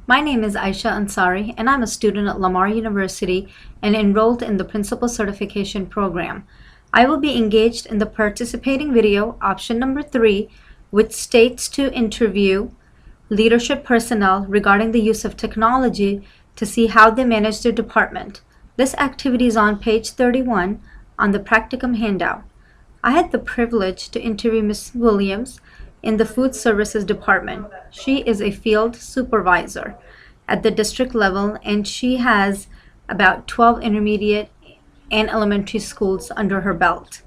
My name is Aisha Ansari, and I'm a student at Lamar University and enrolled in the Principal Certification Program. I will be engaged in the participating video, option number 3, which states to interview leadership personnel regarding the use of technology to see how they manage their department. This activity is on page 31 on the Practicum handout. I had the privilege to interview Ms. Williams in the Food Services Department. She is a field supervisor at the district level, and she has about 12 intermediate and elementary schools under her belt.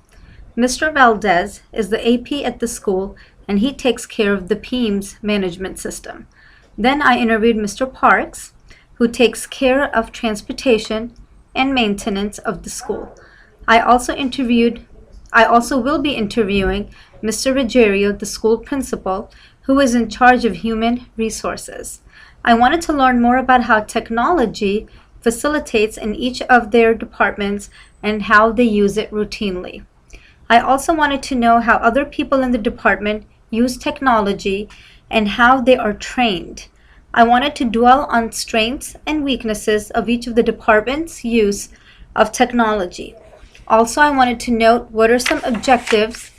Mr. Valdez is the AP at the school, and he takes care of the PEMS management system. Then I interviewed Mr. Parks, who takes care of transportation and maintenance of the school. I also will be interviewing Mr. Ruggiero, the school principal, who is in charge of human resources. I wanted to learn more about how technology facilitates in each of their departments and how they use it routinely. I also wanted to know how other people in the department use technology and how they are trained. I wanted to dwell on strengths and weaknesses of each of the department's use of technology. Also, I wanted to note what are some objectives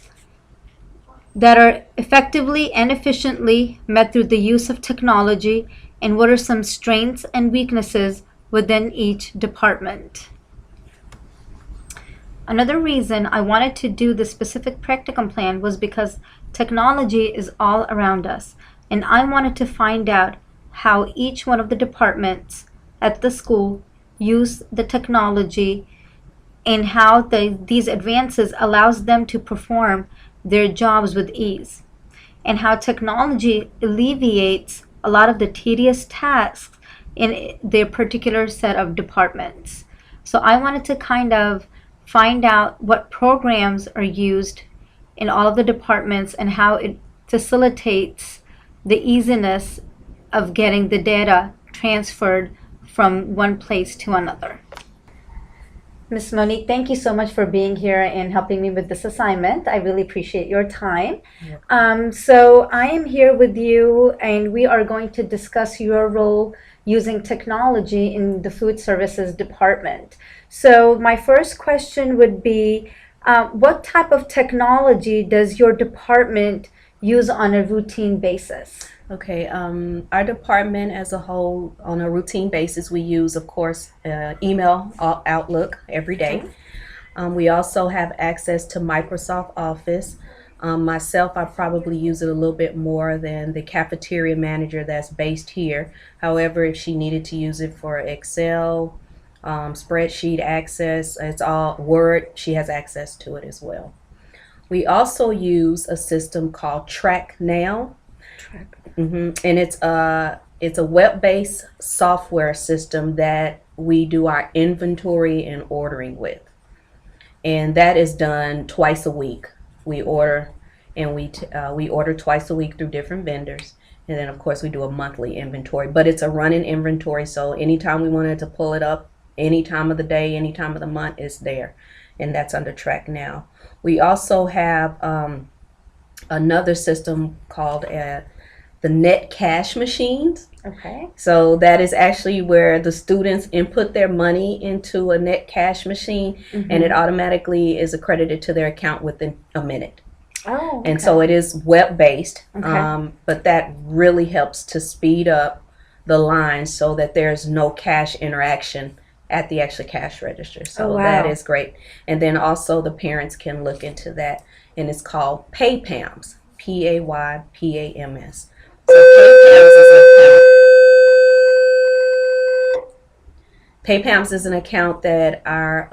that are effectively and efficiently met through the use of technology, and what are some strengths and weaknesses within each department. Another reason I wanted to do the specific practicum plan was because technology is all around us, and I wanted to find out how each one of the departments at the school use the technology and how these advances allows them to perform their jobs with ease, and how technology alleviates a lot of the tedious tasks in their particular set of departments. So I wanted to kind of find out what programs are used in all of the departments and how it facilitates the easiness of getting the data transferred from one place to another. Ms. Monique, thank you so much for being here and helping me with this assignment. I really appreciate your time. So I am here with you, and we are going to discuss your role using technology in the food services department. So my first question would be, what type of technology does your department use on a routine basis? Okay, our department as a whole, on a routine basis, we use, of course, email, Outlook every day. We also have access to Microsoft Office. Myself, I probably use it a little bit more than the cafeteria manager that's based here. However, if she needed to use it for Excel, spreadsheet access, it's all Word, she has access to it as well. We also use a system called Track Now. And it's a web-based software system that we do our inventory and ordering with, and that is done twice a week. We order, and we order twice a week through different vendors, and then of course we do a monthly inventory. But it's a running inventory, so anytime we wanted to pull it up, any time of the day, any time of the month, it's there, and that's under Track Now. We also have another system called the net cash machines. Okay. So that is actually where the students input their money into a net cash machine, and it automatically is accredited to their account within a minute. Oh, okay. And so it is web-based, Okay. but that really helps to speed up the line so that there's no cash interaction at the actual cash register. So Oh, wow. that is great. And then also the parents can look into that, and it's called PayPams, PAYPAMS. So PayPams is an account that our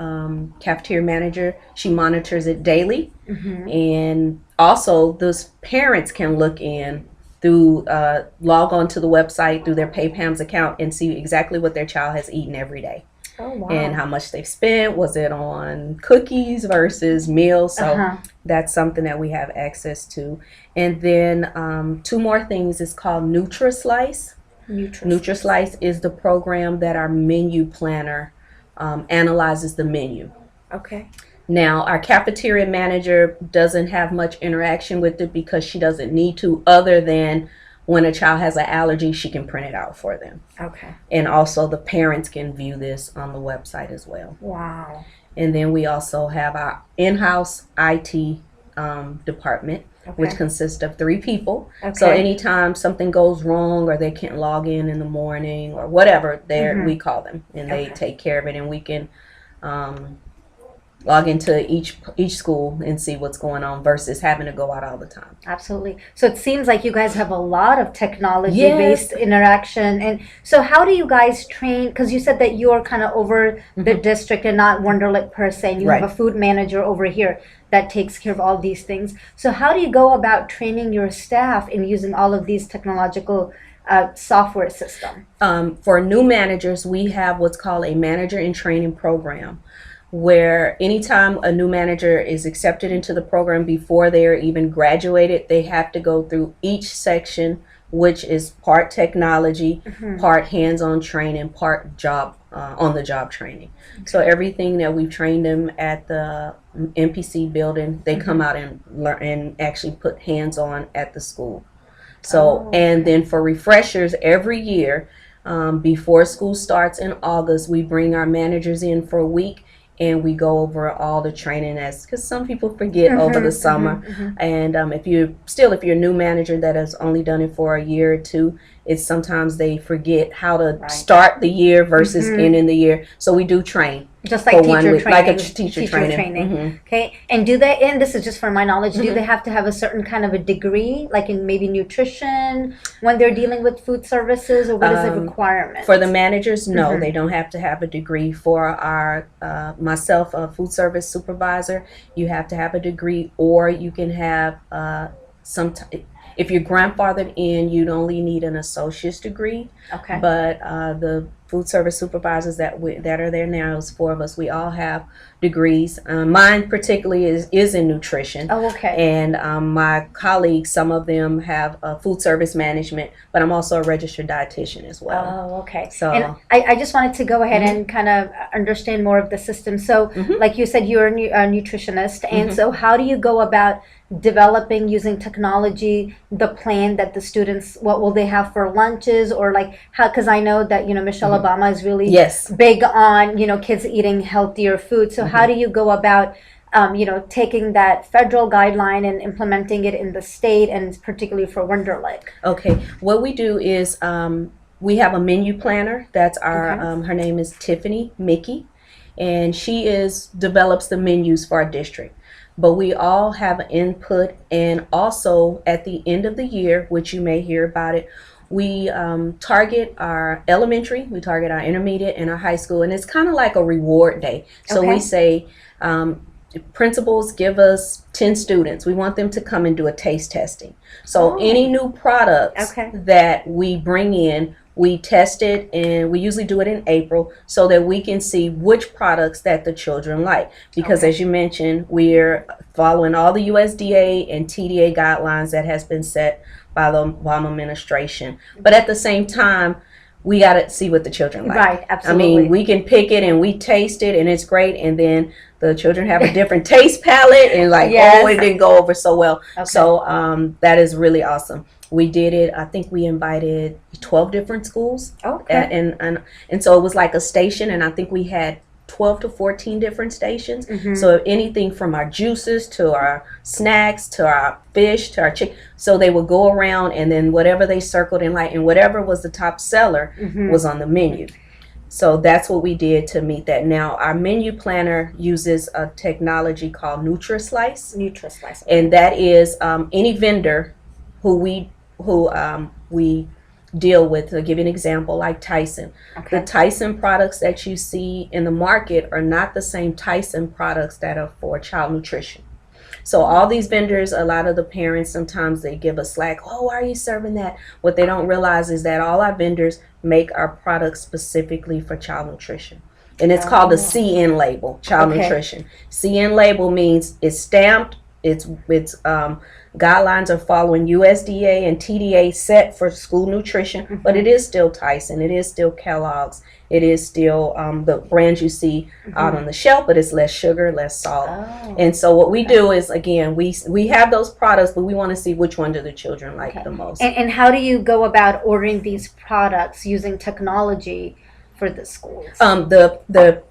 cafeteria manager, she monitors it daily, and also those parents can look in through log on to the website through their PayPams account and see exactly what their child has eaten every day. Oh, wow. And how much they've spent. Was it on cookies versus meals? So that's something that we have access to. And then two more things. It's called NutriSlice. NutriSlice is the program that our menu planner analyzes the menu. Okay. Now, our cafeteria manager doesn't have much interaction with it because she doesn't need to, other than when a child has an allergy, she can print it out for them. Okay. And also the parents can view this on the website as well. Wow. And then we also have our in-house IT department, which Okay. consists of 3 people. So Okay. anytime something goes wrong or they can't log in the morning or whatever, Mhm. we call them and they Okay. take care of it, and we can log into each school and see what's going on versus having to go out all the time. Absolutely. So it seems like you guys have a lot of Yes. technology-based interaction. And so how do you guys train? Because you said that you're kind of over the district and not Wonderlic per se, and you have Right. a food manager over here that takes care of all these things. So how do you go about training your staff in using all of these technological software system? For new managers, we have what's called a manager in training program, where anytime a new manager is accepted into the program before they're even graduated, they have to go through each section, which is part technology, part hands-on training, part job on the job training. So everything that we've trained them at the MPC building, they come out and learn and actually put hands-on at the school. So, and then for refreshers every year, before school starts in August, we bring our managers in for a week and we go over all the training, as because some people forget over the summer. And if you're a new manager that has only done it for a year or two, it's sometimes they forget how to start the year versus ending the year. So we do train. Just like for teacher 1 week, training. like a teacher training. Okay. And do they, and this is just for my knowledge, do they have to have a certain kind of a degree, like in maybe nutrition, when they're dealing with food services, or what is the requirement? For the managers, no, they don't have to have a degree. For our myself, a food service supervisor, you have to have a degree, or you can have if you're grandfathered in, you'd only need an associate's degree. Okay. But the food service supervisors that are there now, there's 4 of us, we all have degrees. Mine particularly is in nutrition. Oh, okay. And my colleagues, some of them have food service management, but I'm also a registered dietitian as well. Oh, okay. So, and I just wanted to go ahead and kind of understand more of the system. So, like you said, you're a nutritionist, and so how do you go about developing using technology the plan that the students, what will they have for lunches, or like how, because I know that Michelle Obama is really big on kids eating healthier food. So how do you go about taking that federal guideline and implementing it in the state, and particularly for Wonderlic? Okay, what we do is we have a menu planner. That's our her name is Tiffany Mickey, and she develops the menus for our district. But we all have an input, and also at the end of the year, which you may hear about it, we target our elementary, we target our intermediate, and our high school, and it's kind of like a reward day. So we say, principals give us 10 students. We want them to come and do a taste testing. So any new products that we bring in, we test it, and we usually do it in April so that we can see which products that the children like. Because as you mentioned, we're following all the USDA and TDA guidelines that has been set by the Obama administration. But at the same time, we got to see what the children like. Right, absolutely. I mean, we can pick it and we taste it and it's great, and then the children have a different taste palette and like, oh, it didn't go over so well. So that is really awesome. We did it, I think we invited 12 different schools. And so it was like a station, and I think we had 12 to 14 different stations. So anything from our juices to our snacks to our fish to our chicken. So they would go around, and then whatever they circled in light, and whatever was the top seller was on the menu. So that's what we did to meet that. Now our menu planner uses a technology called NutriSlice. NutriSlice. And that is any vendor who we deal with. To give you an example, like Tyson. The Tyson products that you see in the market are not the same Tyson products that are for child nutrition. So all these vendors, a lot of the parents, sometimes they give us slack, oh, why are you serving that? What they don't realize is that all our vendors make our products specifically for child nutrition. And it's called the CN label, child nutrition. CN label means it's stamped It's guidelines are following USDA and TDA set for school nutrition, but it is still Tyson, it is still Kellogg's, it is still the brands you see out on the shelf, but it's less sugar, less salt. Oh, And so what we do is, again, we have those products, but we want to see which one do the children like the most. and how do you go about ordering these products using technology for the schools? The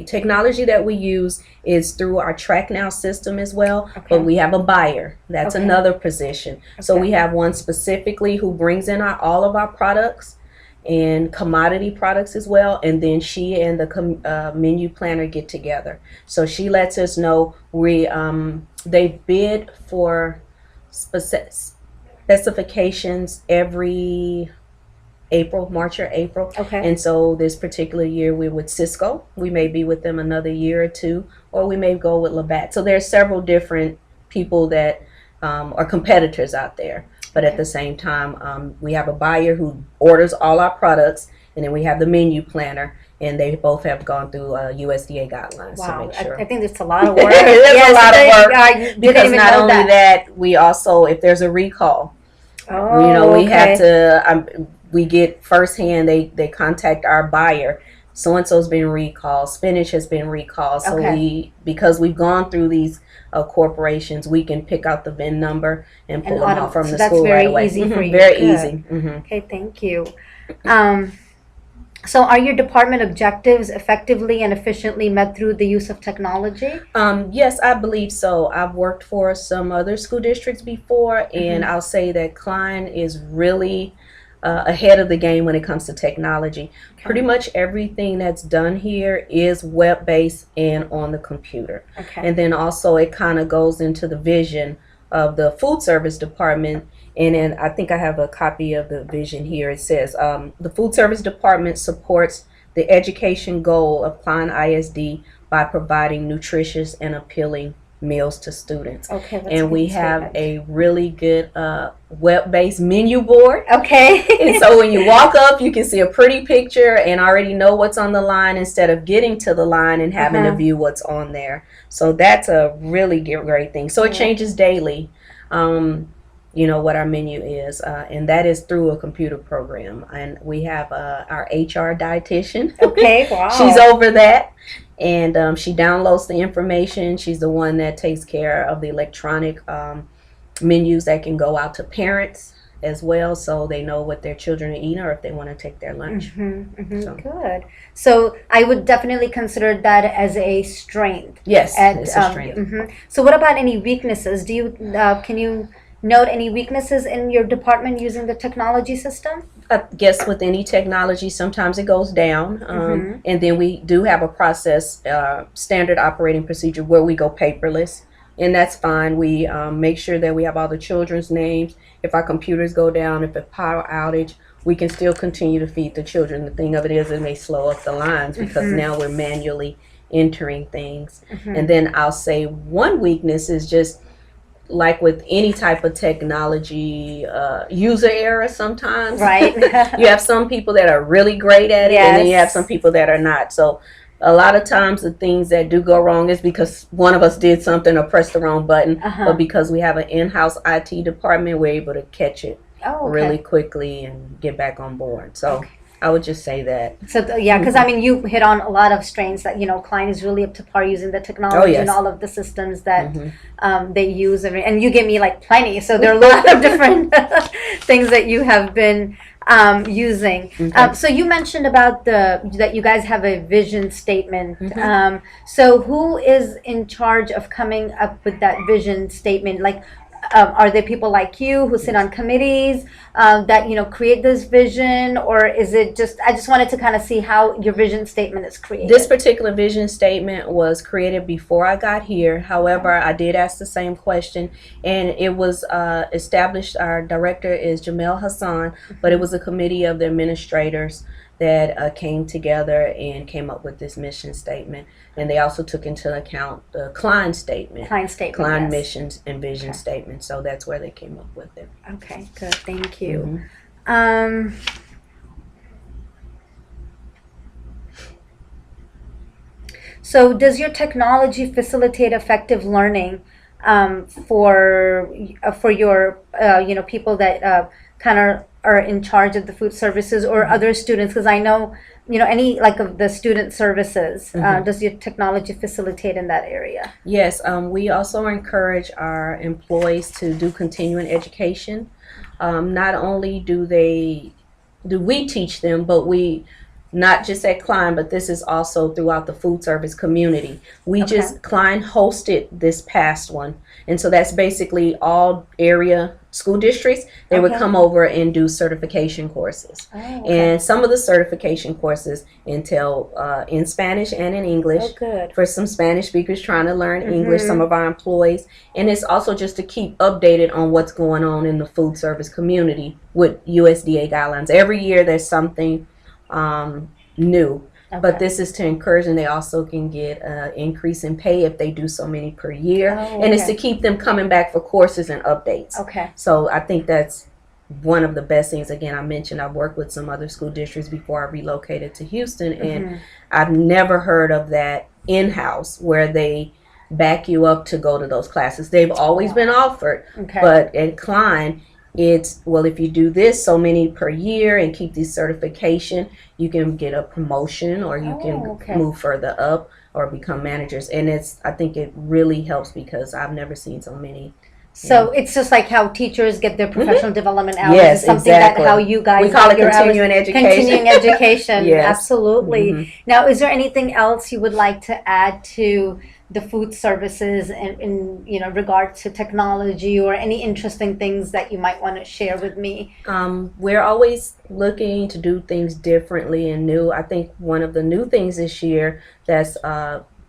technology that we use is through our Track Now system as well, Okay. but we have a buyer. That's Okay. another position. So Okay. we have one specifically who brings in all of our products and commodity products as well, and then she and the menu planner get together. So she lets us know they bid for specifications every March or April. Okay. And so this particular year we're with Cisco. We may be with them another year or two, or we may go with Labatt. So there's several different people that are competitors out there. But at the same time, we have a buyer who orders all our products, and then we have the menu planner, and they both have gone through USDA guidelines to make sure. I think it's a lot of work. It's a lot of work because even not know only that, we also, if there's a recall, we have to. We get firsthand. They contact our buyer. So and so's been recalled. Spinach has been recalled. So because we've gone through these corporations, we can pick out the VIN number and pull them out from the school right away. That's very easy for you. Very Good. easy. Okay, thank you. So are your department objectives effectively and efficiently met through the use of technology? Yes, I believe so. I've worked for some other school districts before, and I'll say that Klein is really ahead of the game when it comes to technology. Okay. Pretty much everything that's done here is web-based and on the computer. Okay. And then also it kind of goes into the vision of the food service department. And then I think I have a copy of the vision here. It says the food service department supports the education goal of Klein ISD by providing nutritious and appealing meals to students. Okay, and we have a really good web-based menu board. Okay. And so when you walk up, you can see a pretty picture and already know what's on the line instead of getting to the line and having to view what's on there. So that's a really great thing. So it changes daily. What our menu is, and that is through a computer program. And we have our HR dietitian. Okay, wow. She's over that, and she downloads the information. She's the one that takes care of the electronic menus that can go out to parents as well, so they know what their children are eating or if they want to take their lunch. So. Good. So I would definitely consider that as a strength. Yes, it's a strength. So what about any weaknesses? Do you can you note any weaknesses in your department using the technology system? I guess with any technology, sometimes it goes down. And then we do have a process, standard operating procedure, where we go paperless. And that's fine. We make sure that we have all the children's names. If our computers go down, if a power outage, we can still continue to feed the children. The thing of it is, it may slow up the lines because now we're manually entering things. And then I'll say one weakness is just, like with any type of technology, user error sometimes. Right. You have some people that are really great at it, and then you have some people that are not. So a lot of times the things that do go wrong is because one of us did something or pressed the wrong button, but because we have an in-house IT department, we're able to catch it really quickly and get back on board. So I would just say that. So because I mean, you hit on a lot of strains that Klein is really up to par using the technology and all of the systems that they use, and you give me like plenty. So there are a lot of different things that you have been using. So you mentioned about that you guys have a vision statement. So who is in charge of coming up with that vision statement? Like, are there people like you who sit on committees that create this vision, or is it just? I just wanted to kind of see how your vision statement is created. This particular vision statement was created before I got here. However, I did ask the same question, and it was established. Our director is Jamel Hassan, but it was a committee of the administrators that came together and came up with this mission statement. And they also took into account the Klein statement. Klein missions and vision statement. So that's where they came up with it. Okay, good. Thank you. So, does your technology facilitate effective learning for your people that kind of are in charge of the food services or other students? Because I know any like of the student services. Does your technology facilitate in that area? Yes, we also encourage our employees to do continuing education. Not only do we teach them, but we not just at Klein, but this is also throughout the food service community. We Okay. just Klein hosted this past one, and so that's basically all area school districts. They would Okay. come over and do certification courses, Oh, okay. and some of the certification courses entail in Spanish and in English. Oh, good. For some Spanish speakers trying to learn English, Mhm. some of our employees, and it's also just to keep updated on what's going on in the food service community with USDA guidelines. Every year there's something new, but Okay. this is to encourage, and they also can get an increase in pay if they do so many per year, Oh, and it's okay. to keep them coming back for courses and updates. Okay. So I think that's one of the best things. Again, I mentioned I worked with some other school districts before I relocated to Houston, and Mhm. I've never heard of that in-house where they back you up to go to those classes. They've always been offered, Okay. but at Klein, it's, well, if you do this so many per year and keep these certification, you can get a promotion, or you Oh, can okay. move further up or become managers. And I think it really helps because I've never seen so many. So it's just like how teachers get their professional development hours. Yes, It's something exactly. that how you guys We call get it your hours. continuing education. Continuing education. Yes. Absolutely. Mhm. Now, is there anything else you would like to add to the food services in regard to technology, or any interesting things that you might want to share with me? We're always looking to do things differently and new. I think one of the new things this year that's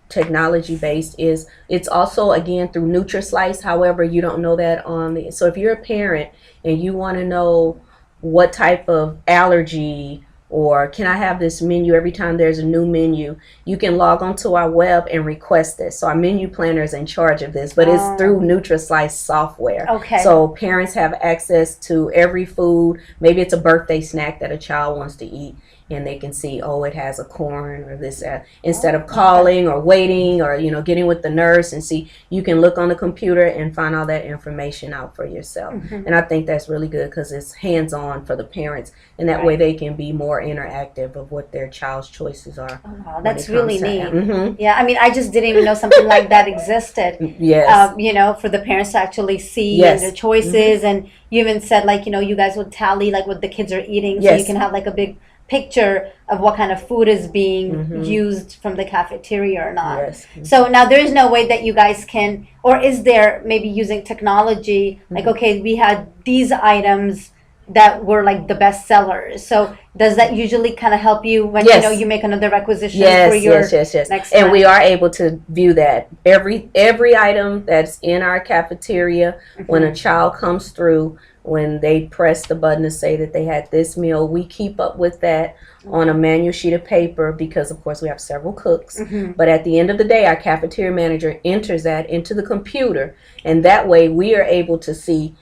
technology based is it's also again through NutriSlice. However, you don't know that on the, so if you're a parent and you want to know what type of allergy, or can I have this menu every time there's a new menu, you can log onto our web and request this. So our menu planner is in charge of this, but it's Oh. through NutriSlice software. Okay. So parents have access to every food. Maybe it's a birthday snack that a child wants to eat, and they can see, oh, it has a corn or this, instead Oh, of calling or waiting or getting with the nurse and see, you can look on the computer and find all that information out for yourself. Mhm. And I think that's really good because it's hands-on for the parents, and that Right. way they can be more interactive of what their child's choices are. Oh, wow, that's really neat. Mm-hmm. Yeah, I mean, I just didn't even know something like that existed. Yes. For the parents to actually see Yes. and their choices, and you even said like you guys would tally like what the kids are eating, so you Yes. can have like a big picture of what kind of food is being Mhm. used from the cafeteria or not. Yes. So now there is no way that you guys can, or is there maybe using technology, like, okay, we had these items that were like the best sellers. So does that usually kind of help you when Yes. you make another requisition Yes, for your yes. next And time? we are able to view that every item that's in our cafeteria. When a child comes through, when they press the button to say that they had this meal, we keep up with that on a manual sheet of paper because, of course, we have several cooks. Mhm. But at the end of the day, our cafeteria manager enters that into the computer, and that way we are able to see,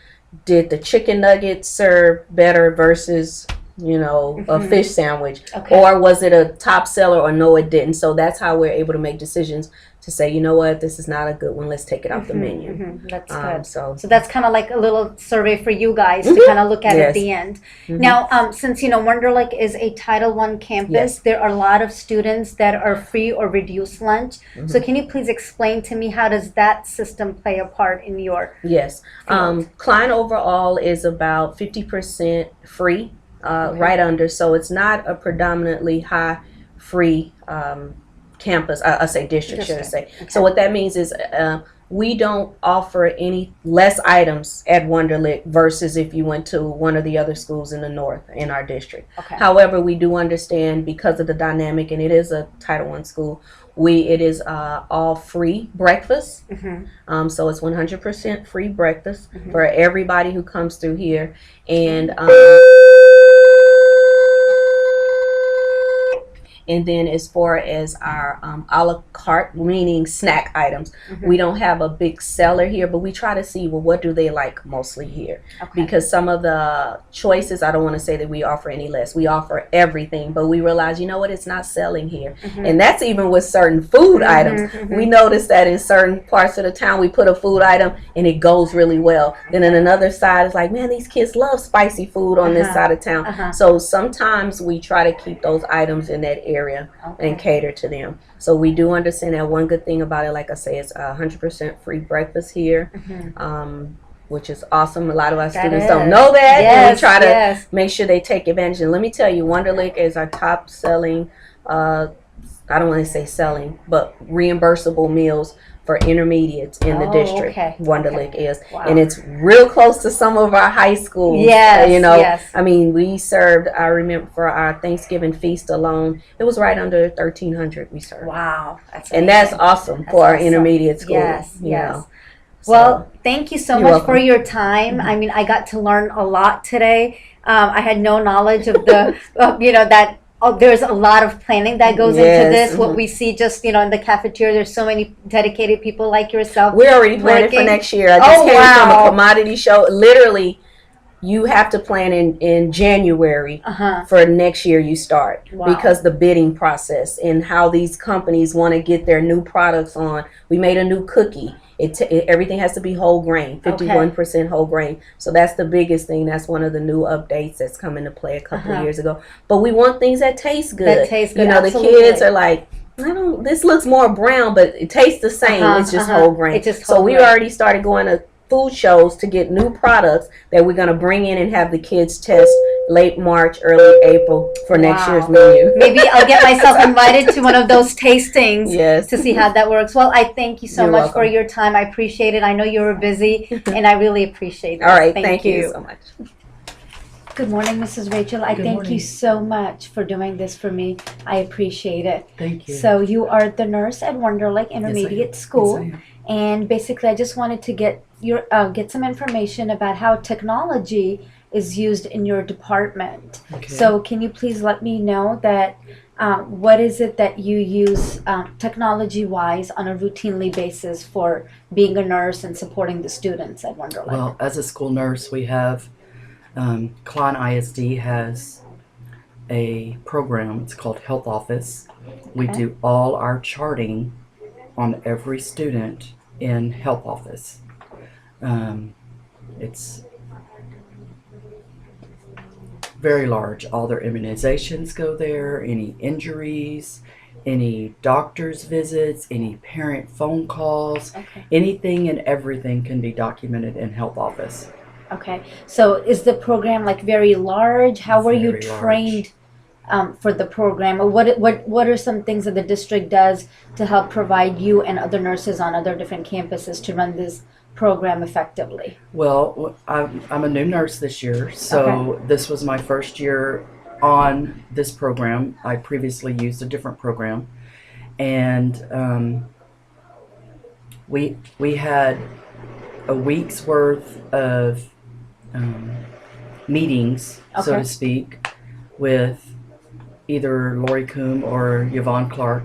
did the chicken nuggets serve better versus a Mhm. fish sandwich, Okay. or was it a top seller, or no, it didn't. So that's how we're able to make decisions to say, you know what, this is not a good one, let's take it off the menu. That's good. So So that's kind of like a little survey for you guys to Mhm. kind of look at Yes. at the end. Mhm. Now, since Wonder Lake is a Title I campus, Yes. there are a lot of students that are free or reduced lunch. So can you please explain to me how does that system play a part in your yes, field? Klein overall is about 50% free, Okay. right under. So it's not a predominantly high free campus. I say district, should I say? District, okay. So what that means is we don't offer any less items at Wonderlic versus if you went to one of the other schools in the north in our district. Okay. However, we do understand because of the dynamic, and it is a Title I school, it is all free breakfast. Mhm. So it's 100% free breakfast Mhm. for everybody who comes through here. And And then as far as our a la carte, meaning snack items, we don't have a big seller here, but we try to see, well, what do they like mostly here? Okay. Because some of the choices, I don't want to say that we offer any less. We offer everything, but we realize, you know what, it's not selling here. And that's even with certain food items. We notice that in certain parts of the town, we put a food item and it goes really well. Then in another side, it's like, man, these kids love spicy food on this side of town. So sometimes we try to keep those items in that area and cater to them. So we do understand that. One good thing about it, like I say, it's 100% free breakfast here. Which is awesome. A lot of our students don't know that. And we try to make sure they take advantage. And let me tell you, Wonderlic is our top selling, I don't want to say selling, but reimbursable meals for intermediates in the district. Wonderlic is. Wow. And it's real close to some of our high schools. You know, I mean, we served, I remember for our Thanksgiving feast alone, it was right under 1,300 we served. Wow. That's and that's awesome for our intermediate school. You know. Well, thank you so much for your time. I mean, I got to learn a lot today. I had no knowledge of the, you know, that there's a lot of planning that goes into this. What we see just, you know, in the cafeteria, there's so many dedicated people like yourself. We're already planning for next year. I just came from a commodity show. Literally, you have to plan in January for next year you start. Because the bidding process and how these companies want to get their new products on. We made a new cookie. Everything has to be whole grain, 51% whole grain. So that's the biggest thing. That's one of the new updates that's come into play a couple of years ago. But we want things that taste good. That taste good. You know, the kids are like, this looks more brown, but it tastes the same. It's just whole grain. So we already started going to food shows to get new products that we're going to bring in and have the kids test late March, early April for next year's menu. Maybe I'll get myself invited to one of those tastings to see how that works. Well, I thank you so much for your time. I appreciate it. I know you were busy, and I really appreciate it. All right. Thank you so much. Good morning, Mrs. Rachel. I thank you so much for doing this for me. I appreciate it. Thank you. So you are the nurse at Wonderlic Intermediate School. Yes, I am. And basically, I just wanted to get some information about how technology is used in your department. So can you please let me know that what is it that you use technology-wise on a routinely basis for being a nurse and supporting the students at Wonderlic? Well, as a school nurse, we have Klein ISD has a program. It's called Health Office. We do all our charting on every student in Health Office. It's very large. All their immunizations go there, any injuries, any doctor's visits, any parent phone calls, anything and everything can be documented in Health Office. Okay, so is the program like very large? How were you trained for the program? Or what are some things that the district does to help provide you and other nurses on other different campuses to run this program effectively? Well, I'm a new nurse this year, so this was my first year on this program. I previously used a different program, and we had a week's worth of meetings, so to speak, with either Lori Coombe or Yvonne Clark,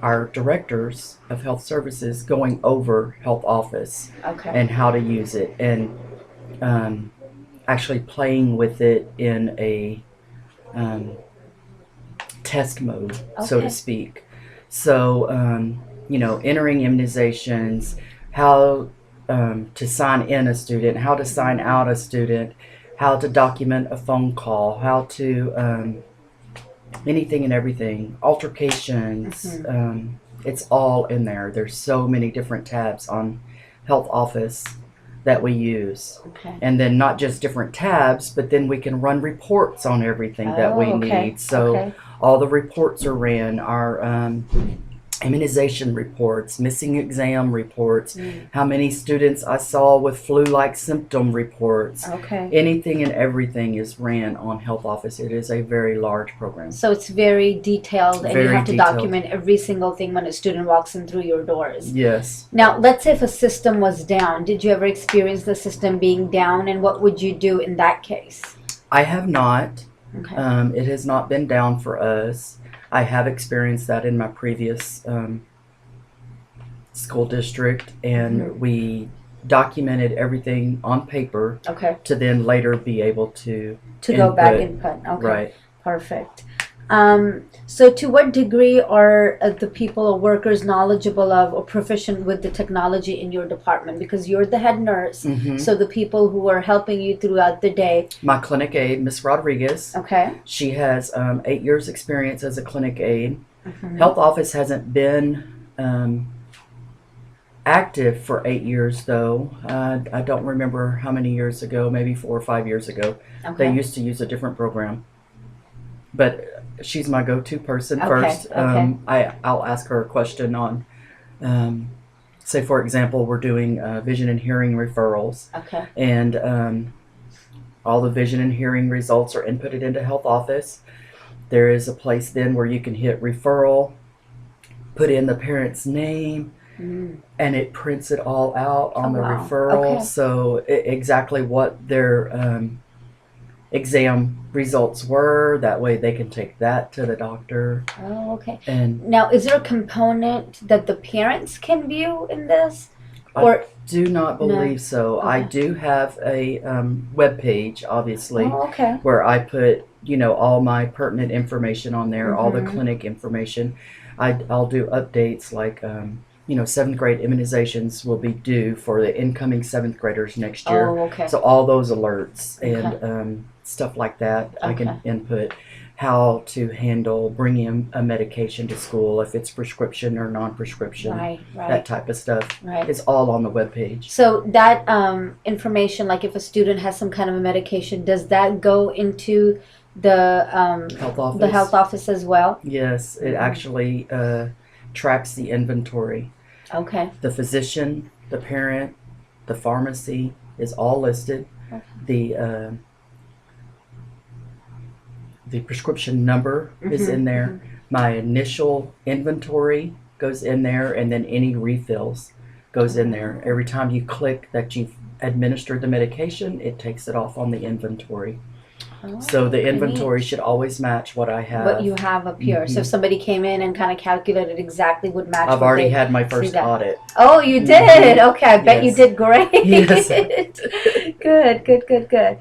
our directors of health services, going over Health Office and how to use it, and actually playing with it in a test mode, so to speak. So, you know, entering immunizations, how to sign in a student, how to sign out a student, how to document a phone call, how to anything and everything, altercations, it's all in there. There's so many different tabs on Health Office that we use. And then not just different tabs, but then we can run reports on everything that we need. So all the reports are ran, our immunization reports, missing exam reports, how many students I saw with flu-like symptom reports. Anything and everything is ran on Health Office. It is a very large program. So it's very detailed, and you have to document every single thing when a student walks in through your doors. Yes. Now, let's say if a system was down. Did you ever experience the system being down, and what would you do in that case? I have not. It has not been down for us. I have experienced that in my previous school district, and we documented everything on paper Okay. to then later be able to Go back input. input. Okay. Right. Perfect. So to what degree are the people or workers knowledgeable of or proficient with the technology in your department? Because you're the head nurse, Mhm. so the people who are helping you throughout the day. My clinic aide, Miss Rodriguez, Okay. she has 8 years experience as a clinic aide. Mhm. Health office hasn't been active for 8 years though. I don't remember how many years ago, maybe 4 or 5 years ago. They Okay. used to use a different program. But she's my go-to person Okay, first. okay. I'll ask her a question on, say for example, we're doing vision and hearing referrals, Okay. and all the vision and hearing results are inputted into health office. There is a place then where you can hit referral, put in the parent's name, Mm. and it prints it all out on the Wow. referral. Okay. So exactly what their exam results were. That way they can take that to the doctor. Oh, okay. And Now, is there a component that the parents can view in this? I Or do not No. believe so. I Okay. do have a web page, obviously, Oh, okay. where I put all my pertinent information on there, all the Mhm. clinic information. I'll do updates like 7th grade immunizations will be due for the incoming 7th graders next year. Oh, okay. So all those alerts Okay. and stuff like that, I Okay. can input how to handle bringing a medication to school, if it's prescription or non-prescription, Right, that right, type of stuff. right. It's all on the webpage. So that information, like if a student has some kind of a medication, does that go into Health office. the health office as well? Yes, it Mhm. actually tracks the inventory. Okay. The physician, the parent, the pharmacy is all listed. Okay. The prescription number is Mhm, in there. My initial inventory goes in there, and then any refills goes in there. Every time you click that you've administered the medication, it takes it off on the inventory. Oh, So the okay, inventory neat. should always match what I have. What you have up here. So if Mhm. somebody came in and kind of calculated exactly would match I've what already they had my see first that. audit. Oh, you Mhm. did? Okay, I bet you Yes. did great. Yes. Good, good, good, good.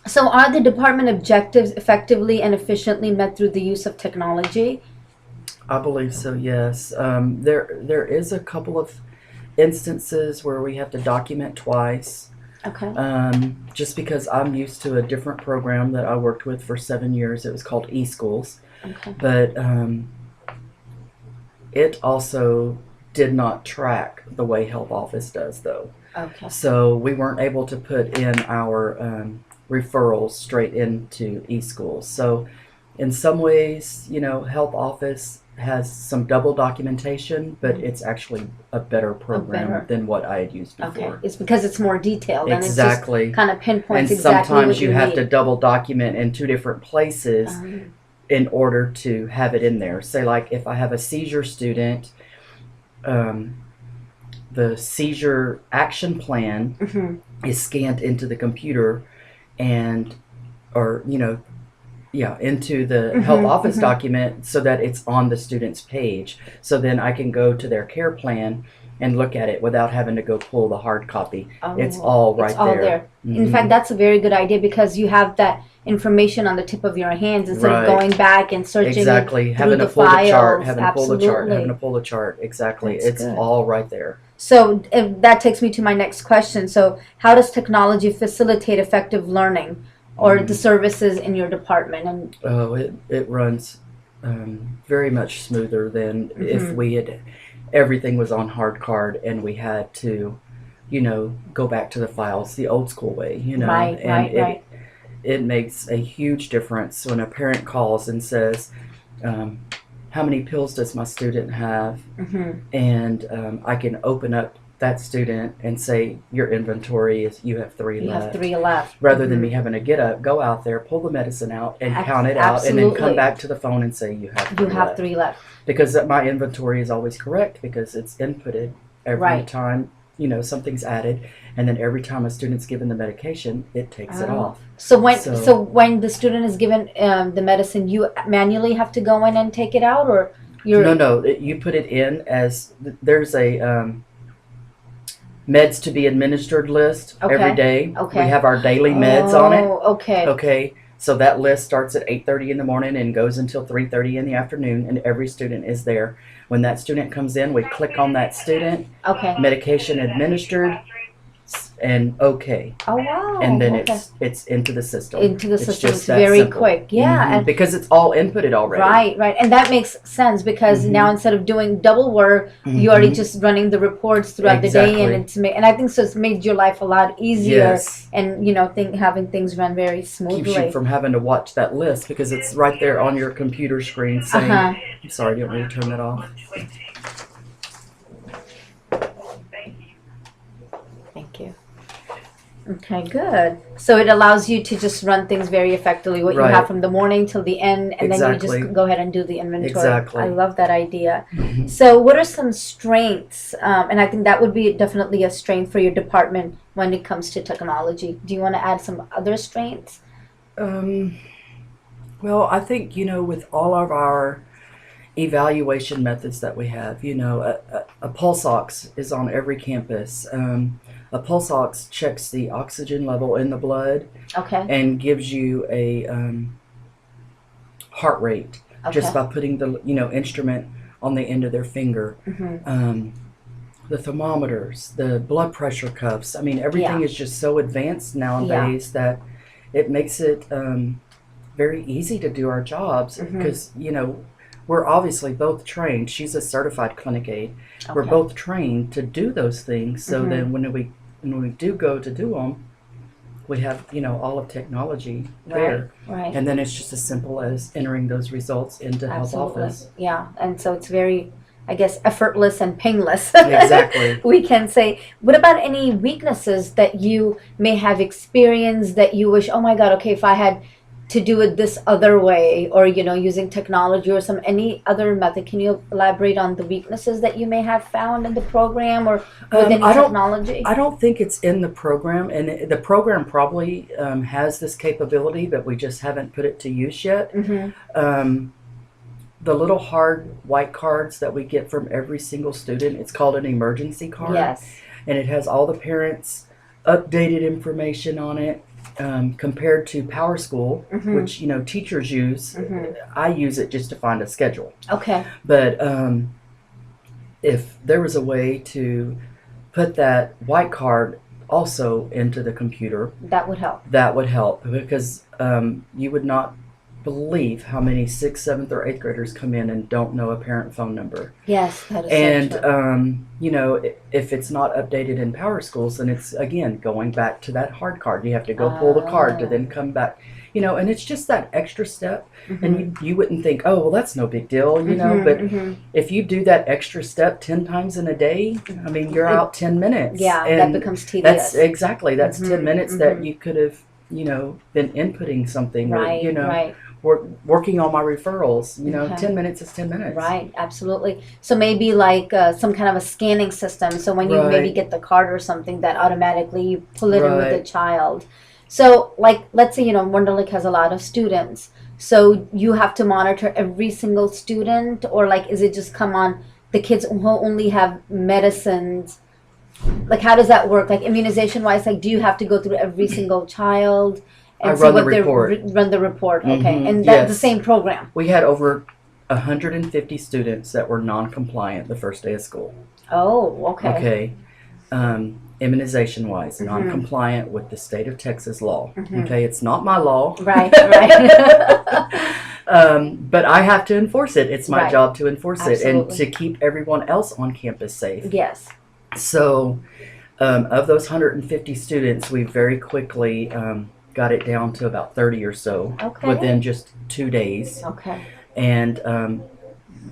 So are the department objectives effectively and efficiently met through the use of technology? I believe so, yes. There is a couple of instances where we have to document twice, Okay. just because I'm used to a different program that I worked with for 7 years. It was called eSchools, Okay. but it also did not track the way Health Office does, though. Okay. So we weren't able to put in our referrals straight into eSchools. So in some ways, Health Office has some double documentation, but it's actually a better program better. than what I had used Okay. before. It's because it's more detailed and Exactly. it just kind of And pinpoints exactly sometimes what you you have need. to double document in two different places in order to have it in there. Say, like, if I have a seizure student, the seizure action plan Mhm. is scanned into the computer into the health Mhm, office mhm. document so that it's on the student's page. So then I can go to their care plan and look at it without having to go pull the hard copy. Oh, It's all right it's all there. In Mhm. fact, that's a very good idea because you have that information on the tip of your hands instead of Right. going back and searching Exactly. it Having through to the pull the chart, files. having to pull the chart, having to Absolutely. pull the chart. Exactly. That's It's good. all right there. So if that takes me to my next question. So how does technology facilitate effective learning or the services in your department? And Oh, it runs very much smoother than if Mhm. we had everything was on hard card and we had to, go back to the files the old school way, Right, and right, right. it makes a huge difference when a parent calls and says, how many pills does my student have? Mhm. And I can open up that student and say, your inventory is, you have 3 You left. have 3 left. Rather than Mhm. me having to go out there, pull the medicine out, and Ab- count it out, and then absolutely. come back to the phone and say you have 3 You have left. 3 left. Because my inventory is always correct because it's inputted every Right. time something's added, and then every time a student's given the medication, it takes it Oh. off. So when the student is given the medicine, you manually have to go in and take it out, or No, you put it in as there's a meds to be administered list Okay. every day. Okay. We have our daily meds on it. Oh, okay. Okay, so that list starts at 8:30 in the morning and goes until 3:30 in the afternoon, and every student is there. When that student comes in, we click on that student, Okay. medication administered, and okay, Oh wow. and then okay. it's into the system. Into the It's system. just It's that very simple. quick. Yeah. Mhm, And because it's all inputted already. right. And that makes sense because Mhm. now instead of doing double work, you're already Mhm. just running the reports throughout the day, and Exactly. and I think so it's made your life a lot easier, Yes, and having things run very keeps you smoothly. from having to watch that list because it's right there on your computer screen saying, Uh-huh. I'm sorry, don't need to turn that off. Thank you. Okay, good. So it allows you to just run things very effectively, what you Right. have from the morning till the end, and then you Exactly. just go ahead and do the inventory. Exactly. I love that idea. Mhm. So what are some strengths? And I think that would be definitely a strength for your department when it comes to technology. Do you want to add some other strengths? Um, well, I think, with all of our evaluation methods that we have, a pulse ox is on every campus. A pulse ox checks the oxygen level in the blood Okay. and gives you a heart rate Okay. just by putting the, instrument on the end of their finger. Mm-hmm. The thermometers, the blood pressure cuffs. I mean, everything is just so advanced nowadays that it makes it very easy to do our jobs Mhm. because, we're obviously both trained. She's a certified clinic aide. We're Okay. both trained to do those things. So Mhm. then when we do go to do them, we have, all of technology there. Right. And then it's just as simple as entering those results into health Absolutely. office. Yeah. And so it's very, I guess, effortless and painless. Exactly. We can say. What about any weaknesses that you may have experienced that you wish, oh my God, okay, if I had to do it this other way, or using technology or any other method, can you elaborate on the weaknesses that you may have found in the program or with any I don't technology? I don't think it's in the program, and the program probably has this capability, but we just haven't put it to use yet. Mm-hmm. The little hard white cards that we get from every single student, it's called an emergency card. Yes. And it has all the parents' updated information on it. Compared to Power School, Mhm. which teachers use. Mhm. I use it just to find a schedule. Okay. But if there was a way to put that white card also into the computer, That would help. that would help because you would not believe how many 6th, 7th, or 8th graders come in and don't know a parent phone number. Yes, that is And so true. if it's not updated in Power Schools, then it's again going back to that hard card. You have to go pull the card to then come back. And it's just that extra step. And you wouldn't think, oh, well, that's no big deal, but if you do that extra step 10 times in a day, I mean, you're out 10 minutes. Yeah, that and becomes tedious. that's 10 minutes that mhm. you could have, been inputting something Right, or, right. working on my referrals. Okay. 10 minutes is 10 minutes. Right, absolutely. So maybe like some kind of a scanning system. So when you maybe Right. get the card or something, that automatically you pull it in with the Right. child. So like, let's say, Wonderlic has a lot of students. So you have to monitor every single student, or like, is it just come on the kids who only have medicines? Like, how does that work? Like immunization wise, like, do you have to go through every single child and I see run the what they report. run the report? Okay, Mhm, and that's the yes. same program. We had over 150 students that were non-compliant the first day of school. Oh, okay. Okay. Immunization wise, Mhm. non-compliant with the state of Texas law. Mhm. Okay, it's not my law. Right, right. But I have to enforce it. It's my Right. job to enforce it and Absolutely. to keep everyone else on campus safe. Yes. So, of those 150 students, we very quickly got it down to about 30 or so Okay. within just 2 days. Okay. And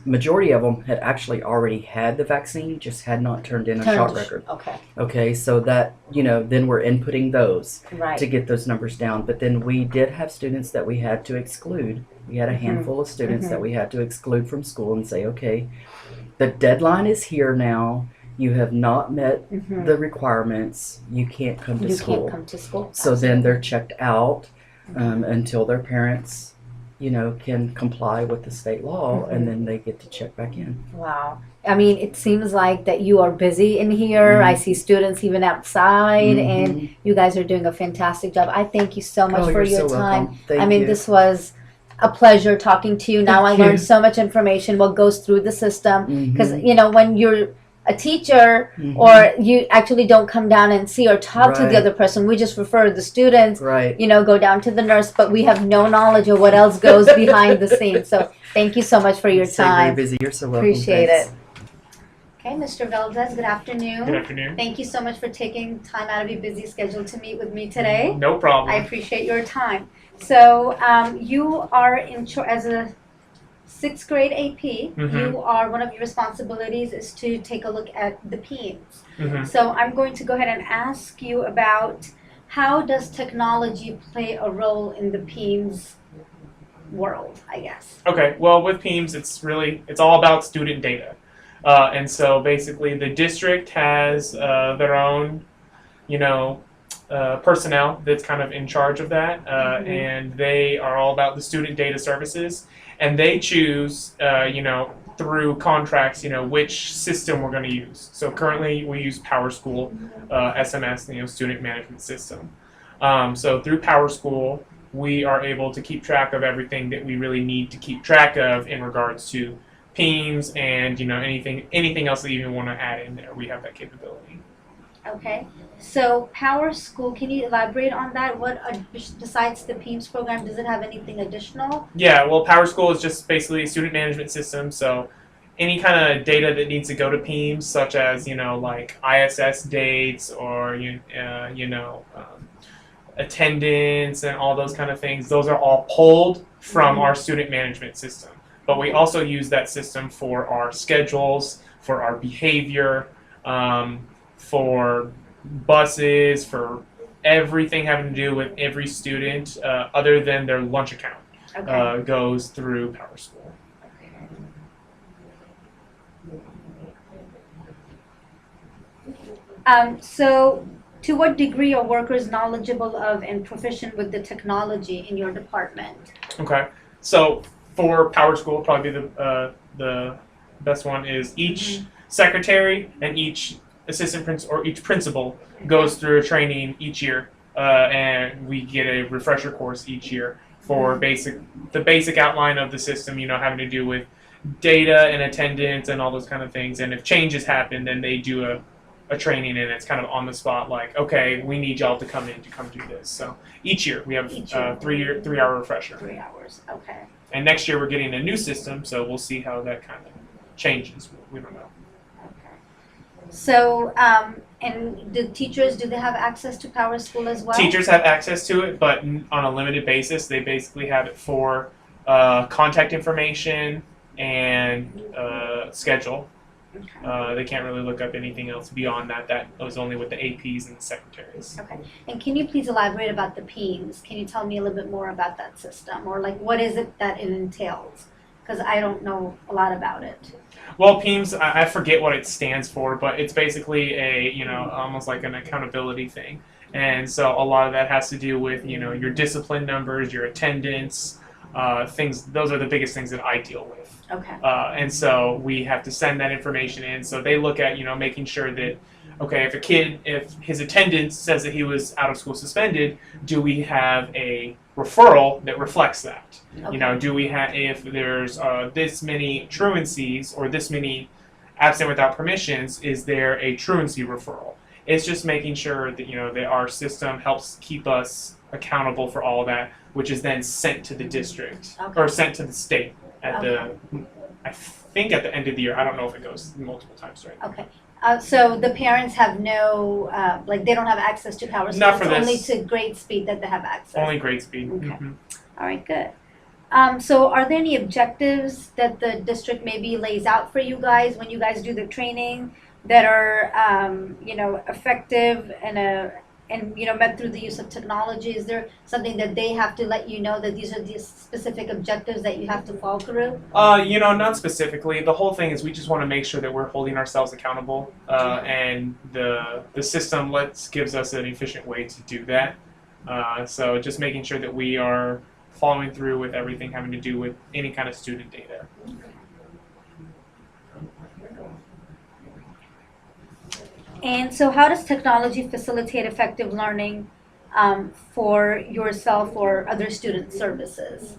majority of them had actually already had the vaccine, just had not turned in a shot record. Okay. Okay, so that, then we're inputting those Right. to get those numbers down. But then we did have students that we had to exclude. We had a handful of students that we had to exclude from school and say, okay, the deadline is here now. you have not met Mhm. the requirements, you can't come to You school. can't come to school. So then they're checked out until their parents, can comply with the state law, and then they get to check back in. Wow. I mean, it seems like that you are busy in here. I see students even outside, and Mhm. you guys are doing a fantastic job. I thank you so much Oh, for you're your so time. welcome. Thank I mean, you. this was a pleasure talking to you. Now I Thank learned you. so much information, what goes through the system. Because, Mhm. when you're a teacher Mhm. or you actually don't come down and see or talk to the Right. other person, we just refer the students, Right. go down to the nurse, but we have no knowledge of what else goes behind the scenes. So thank you so much for your Stay very time. busy. You're so welcome. Appreciate Thanks. it. Okay, Mr. Valdez, good afternoon. Good afternoon. Thank you so much for taking time out of your busy schedule to meet with me today. No problem. I appreciate your time. So, you are as a sixth grade AP. Mhm. You are, one of your responsibilities is to take a look at the PEEMS. Mhm. So I'm going to go ahead and ask you about how does technology play a role in the PEEMS world, I guess. Okay, well, with PEEMS, it's all about student data. And so basically, the district has their own, you know, personnel that's kind of in charge of that, and they are all about the student data services, and they choose, through contracts, which system we're going to use. So currently, we use PowerSchool, SMS, student management system. So through PowerSchool, we are able to keep track of everything that we really need to keep track of in regards to PEEMS and anything else that you even want to add in there. We have that capability. Okay, so Power School, can you elaborate on that? What, besides the PEEMS program, does it have anything additional? Yeah, well, PowerSchool is just basically a student management system. So any kind of data that needs to go to PEEMS, such as like ISS dates or attendance and all those kind of things, those are all pulled from our student management system. But we also use that system for our schedules, for our behavior, for buses, for everything having to do with every student, other than their lunch account, goes through PowerSchool. So, to what degree are workers knowledgeable of and proficient with the technology in your department? Okay, so for PowerSchool, probably the best one is each secretary and each assistant principal or each principal goes through a training each year, and we get a refresher course each year for the basic outline of the system. Having to do with data and attendance and all those kind of things. And if changes happen, then they do a training, and it's kind of on the spot, like, okay, we need y'all to come do this. So each year we have a 3-hour refresher. 3 hours, okay. And next year we're getting a new system, so we'll see how that kind of changes. We don't know. So, and the teachers, do they have access to Power School as well? Teachers have access to it, but on a limited basis. They basically have it for contact information and schedule. They can't really look up anything else beyond that. That was only with the APs and the secretaries. Okay. And can you please elaborate about the PEEMS? Can you tell me a little bit more about that system? Or like, what is it that it entails? Because I don't know a lot about it. Well, PEEMS, I forget what it stands for, but it's basically almost like an accountability thing. And so a lot of that has to do with, your discipline numbers, your attendance, things. Those are the biggest things that I deal with. Okay. And so we have to send that information in. So they look at, making sure that, okay, if his attendance says that he was out of school suspended, do we have a referral that reflects that? Okay. Do we have, if there's this many truancies or this many absent without permissions, is there a truancy referral? It's just making sure that, that our system helps keep us accountable for all that, which is then sent to the district or sent to the state at I think at the end of the year. I don't know if it goes multiple times right now. Okay. So the parents have no, they don't have access to Power School. Not for it's this. only to grade speed that they have access. Only grade speed. Okay. Mm-hmm. All right, good. So are there any objectives that the district maybe lays out for you guys when you guys do the training that are, effective and and met through the use of technology? Is there something that they have to let you know that these are the specific objectives that you have to fall through? Not specifically. The whole thing is we just want to make sure that we're holding ourselves accountable, and the system gives us an efficient way to do that. So just making sure that we are following through with everything having to do with any kind of student data. And so how does technology facilitate effective learning for yourself or other student services?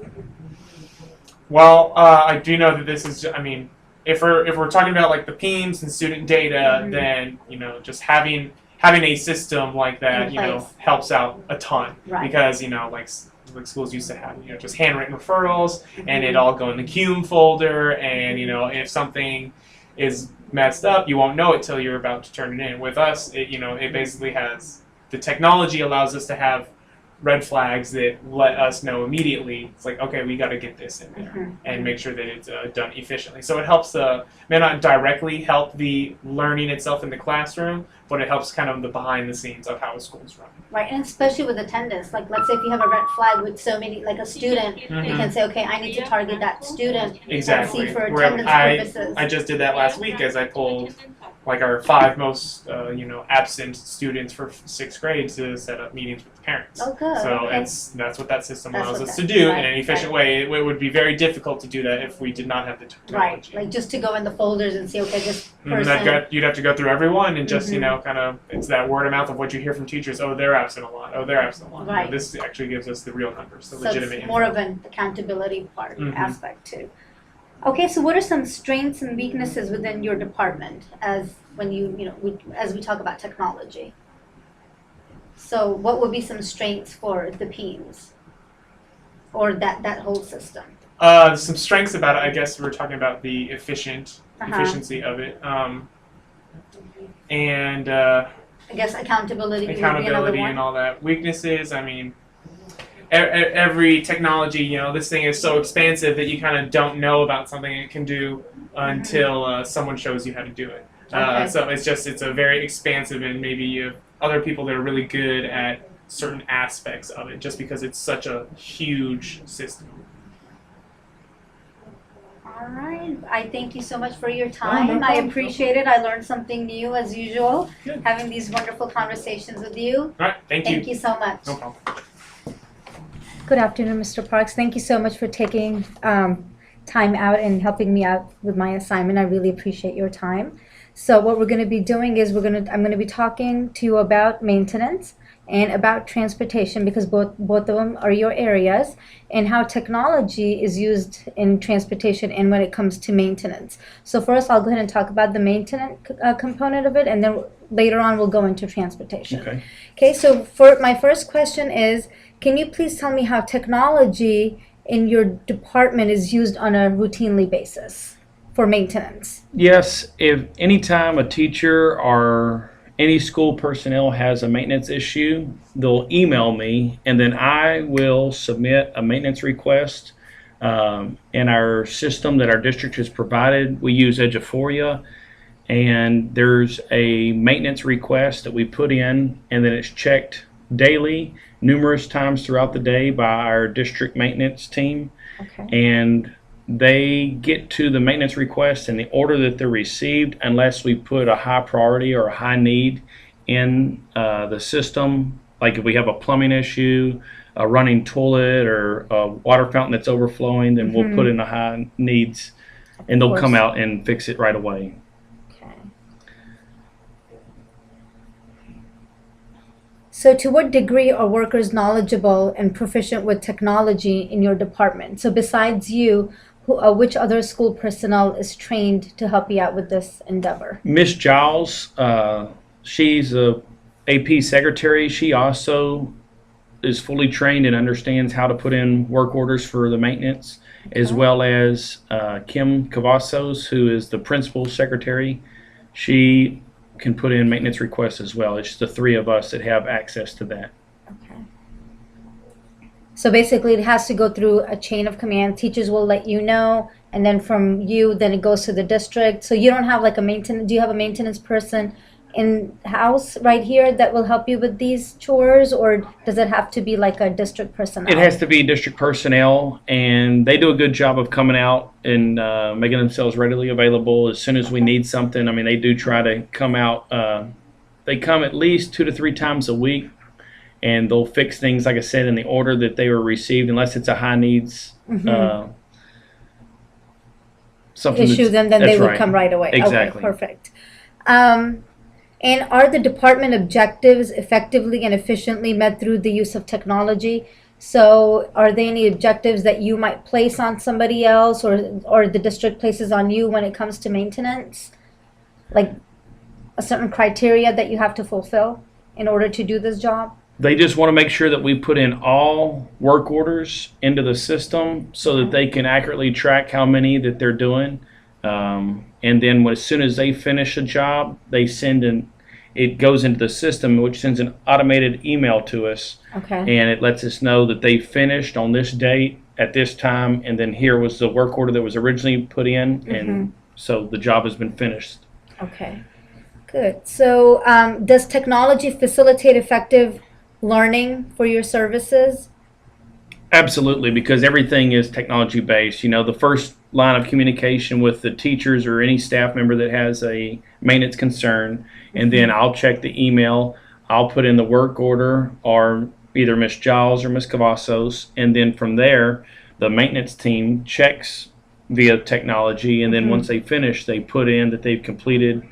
Well, I do know that this is. I mean, if we're talking about like the PEMS and student data, then just having a system like that, helps out a ton. Right. Because like schools used to have just handwritten referrals, and it all go in the CUME folder, and if something is messed up, you won't know it till you're about to turn it in. With us, it basically has the technology allows us to have red flags that let us know immediately. It's like, okay, we got to get this in there and make sure that it's done efficiently. So it helps may not directly help the learning itself in the classroom, but it helps kind of the behind the scenes of how a school's run. Right, and especially with attendance. Like, let's say if you have a red flag with so many, like a student, you can say, okay, I need to target that student Exactly. and see for attendance purposes. I just did that last week as I pulled like our 5 most absent students for 6th grade to set up meetings with the parents. Oh, good. So Okay. that's what that system That's allows what us that- to do right, in an efficient right. way. It would be very difficult to do that if we did not have the Right, technology. like just to go in the folders and see, okay, this And person. you'd have to go through everyone and just kind of it's that word of mouth of what you hear from teachers. Oh, they're absent a lot. Oh, they're absent a lot. Right. This actually gives us the real numbers, the So legitimate it's more info. of an accountability part Mhm. aspect too. Okay, so what are some strengths and weaknesses within your department as when as we talk about technology? So what would be some strengths for the PEMS or that whole system? Some strengths about it, I guess we're talking about the efficiency of it, and I guess accountability would be another accountability one. and all that. Weaknesses, I mean, every technology, this thing is so expansive that you kind of don't know about something it can do until someone shows you how to do it. Okay. So it's a very expansive, and maybe you have other people that are really good at certain aspects of it just because it's such a huge system. All right. I thank you so much for your no time. I problem. appreciate it. I learned something new as usual, Good. having these wonderful conversations with you. All right, thank you. Thank you so much. No problem. Good afternoon, Mr. Parks. Thank you so much for taking time out and helping me out with my assignment. I really appreciate your time. So what we're going to be doing is I'm going to be talking to you about maintenance and about transportation, because both of them are your areas, and how technology is used in transportation and when it comes to maintenance. So first, I'll go ahead and talk about the maintenance component of it, and then later on we'll go into transportation. Okay. Okay, so for my first question is, can you please tell me how technology in your department is used on a routinely basis for maintenance? Yes, if anytime a teacher or any school personnel has a maintenance issue, they'll email me, and then I will submit a maintenance request. In our system that our district has provided, we use Eduphoria, and there's a maintenance request that we put in, and then it's checked daily, numerous times throughout the day by our district maintenance team. Okay. And they get to the maintenance request in the order that they're received, unless we put a high priority or a high need in the system. Like if we have a plumbing issue, a running toilet, or a water fountain that's overflowing, then we'll put in the high needs, and they'll come out and fix it right away. Okay. So to what degree are workers knowledgeable and proficient with technology in your department? So besides you, which other school personnel is trained to help you out with this endeavor? Miss Giles, she's a AP secretary. She also is fully trained and understands how to put in work orders for the maintenance, as well as Kim Cavazos, who is the principal secretary. She can put in maintenance requests as well. It's the 3 of us that have access to that. Okay. So basically, it has to go through a chain of command. Teachers will let you know, and then from you, then it goes to the district. So you don't have like a maintenance. Do you have a maintenance person in-house right here that will help you with these chores, or does it have to be like a district personnel? It has to be district personnel, and they do a good job of coming out and making themselves readily available as soon as we need something. I mean, they do try to come out. They come at least 2 to 3 times a week, and they'll fix things, like I said, in the order that they were received, unless it's a high needs something issue, then they would right. come right away. Exactly. Okay, perfect. And are the department objectives effectively and efficiently met through the use of technology? So are there any objectives that you might place on somebody else, or the district places on you when it comes to maintenance? Like a certain criteria that you have to fulfill in order to do this job? They just want to make sure that we put in all work orders into the system so that they can accurately track how many that they're doing. And then as soon as they finish a job, they it goes into the system, which sends an automated email to us. Okay. And it lets us know that they finished on this date at this time, and then here was the work order that was originally put in, and so the job has been finished. Okay, good. So does technology facilitate effective learning for your services? Absolutely, because everything is technology based. You know, the first line of communication with the teachers or any staff member that has a maintenance concern, and then I'll check the email, I'll put in the work order, or either Miss Giles or Miss Cavazos, and then from there, the maintenance team checks via technology, and then once they finish, they put in that they've completed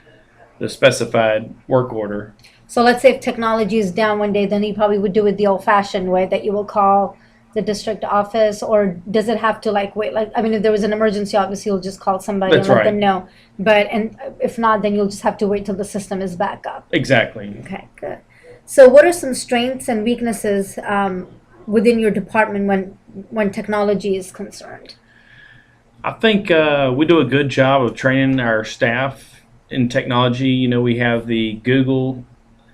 the specified work order. So let's say if technology is down one day, then you probably would do it the old-fashioned way, that you will call the district office, or does it have to like wait? Like, I mean, if there was an emergency, obviously you'll just call somebody That's and let right. them know. But if not, then you'll just have to wait till the system is back up. Exactly. Okay, good. So what are some strengths and weaknesses within your department when technology is concerned? I think we do a good job of training our staff in technology. You know, we have the Google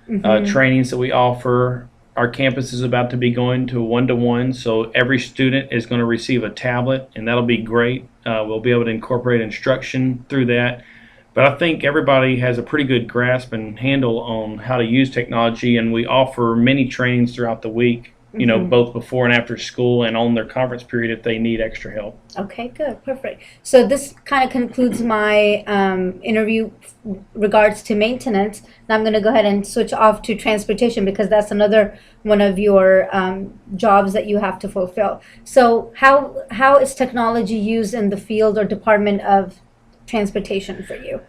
trainings that we offer. Our campus is about to be going to 1-to-1, so every student is going to receive a tablet, and that'll be great. We'll be able to incorporate instruction through that. But I think everybody has a pretty good grasp and handle on how to use technology, and we offer many trainings throughout the week, you know, both before and after school and on their conference period if they need extra help. Okay, good, perfect. So this kind of concludes my interview regards to maintenance. Now I'm going to go ahead and switch off to transportation, because that's another one of your jobs that you have to fulfill. So how is technology used in the field or department of transportation for you?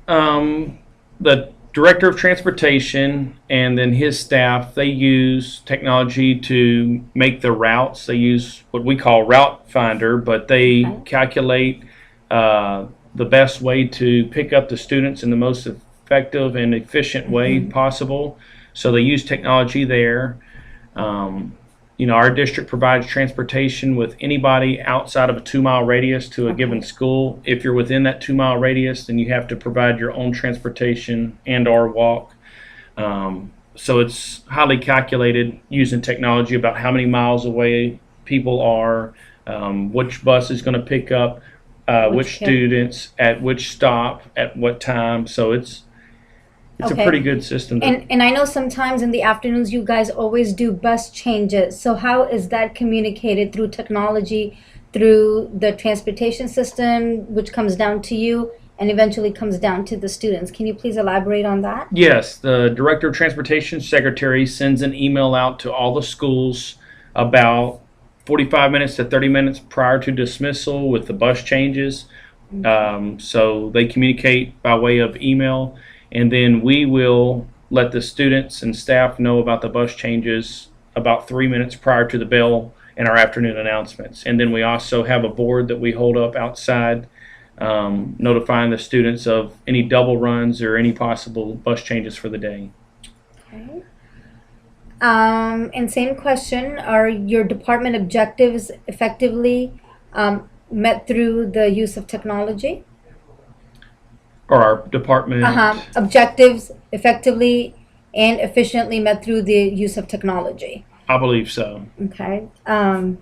The director of transportation and then his staff, they use technology to make the routes. They use what we call Route Finder, but they calculate the best way to pick up the students in the most effective and efficient way possible. So they use technology there. You know, our district provides transportation with anybody outside of a 2-mile radius to a given school. If you're within that 2-mile radius, then you have to provide your own transportation and or walk. So it's highly calculated using technology about how many miles away people are, which bus is going to pick up which students at which stop at what time. So it's a pretty good system. And I know sometimes in the afternoons you guys always do bus changes. So how is that communicated through technology, through the transportation system, which comes down to you and eventually comes down to the students? Can you please elaborate on that? Yes, the Director of Transportation Secretary sends an email out to all the schools about 45 minutes to 30 minutes prior to dismissal with the bus changes. So they communicate by way of email. And then we will let the students and staff know about the bus changes about 3 minutes prior to the bell in our afternoon announcements. And then we also have a board that we hold up outside, notifying the students of any double runs or any possible bus changes for the day. Okay. And same question, are your department objectives effectively met through the use of technology? Or our department. Objectives effectively and efficiently met through the use of technology. I believe so. Okay. And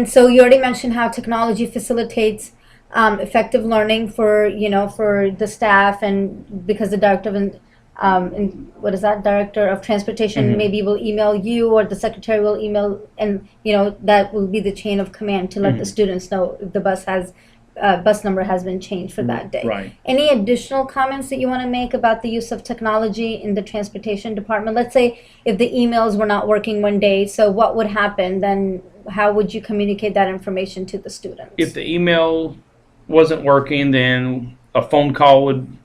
so you already mentioned how technology facilitates effective learning for, for the staff, and because the director of what is that, director of transportation maybe will email you, or the secretary will email, and that will be the chain of command to let the students know if the bus number has been changed for that day. Right. Any additional comments that you want to make about the use of technology in the transportation department? Let's say if the emails were not working one day, so what would happen then? How would you communicate that information to the students? If the email wasn't working, then a phone call would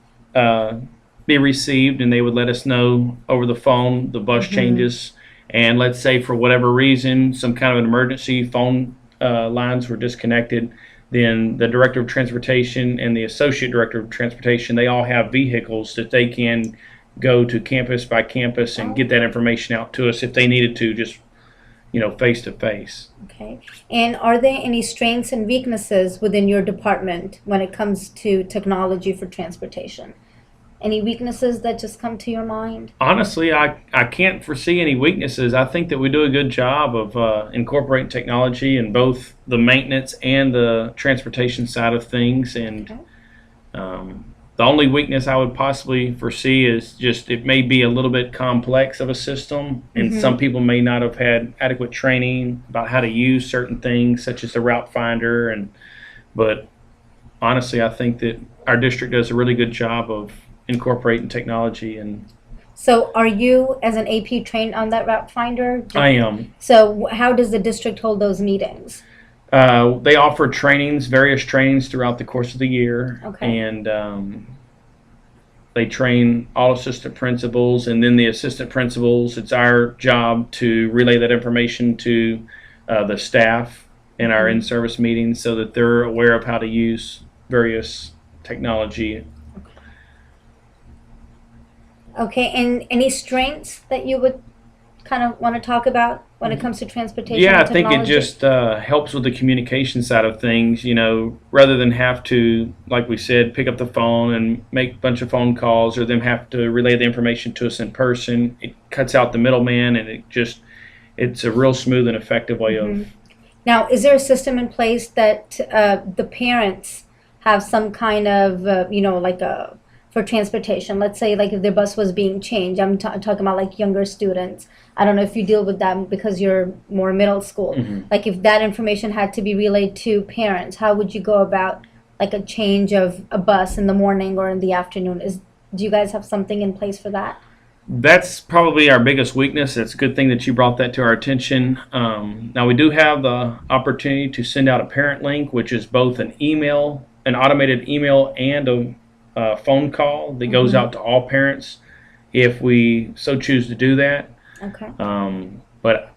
be received, and they would let us know over the phone the bus changes. And let's say for whatever reason, some kind of an emergency, phone lines were disconnected, then the director of transportation and the associate director of transportation, they all have vehicles that they can go to campus by campus and get that information out to us if they needed to, just face to face. Okay. And are there any strengths and weaknesses within your department when it comes to technology for transportation? Any weaknesses that just come to your mind? Honestly, I can't foresee any weaknesses. I think that we do a good job of incorporating technology in both the maintenance and the transportation side of things. And the only weakness I would possibly foresee is just it may be a little bit complex of a system, and some people may not have had adequate training about how to use certain things, such as the route finder. But honestly, I think that our district does a really good job of incorporating technology. And so are you, as an AP, trained on that route finder? I am. So how does the district hold those meetings? They offer various trainings throughout the course of the year. Okay. And they train all assistant principals, and then the assistant principals, it's our job to relay that information to the staff in our in-service meetings so that they're aware of how to use various technology. Okay, and any strengths that you would kind of want to talk about when it comes to transportation? Yeah, and I think it technology? just helps with the communication side of things, rather than have to, like we said, pick up the phone and make a bunch of phone calls, or them have to relay the information to us in person. It cuts out the middleman, and it's a real smooth and effective way of. Now, is there a system in place that the parents have some kind of, for transportation? Let's say, like, if their bus was being changed, I'm talking about like younger students. I don't know if you deal with that because you're more middle school. Like, if that information had to be relayed to parents, how would you go about like a change of a bus in the morning or in the afternoon? Do you guys have something in place for that? That's probably our biggest weakness. It's a good thing that you brought that to our attention. Now, we do have the opportunity to send out a parent link, which is both an automated email, and a phone call that goes out to all parents if we so choose to do that. Okay. But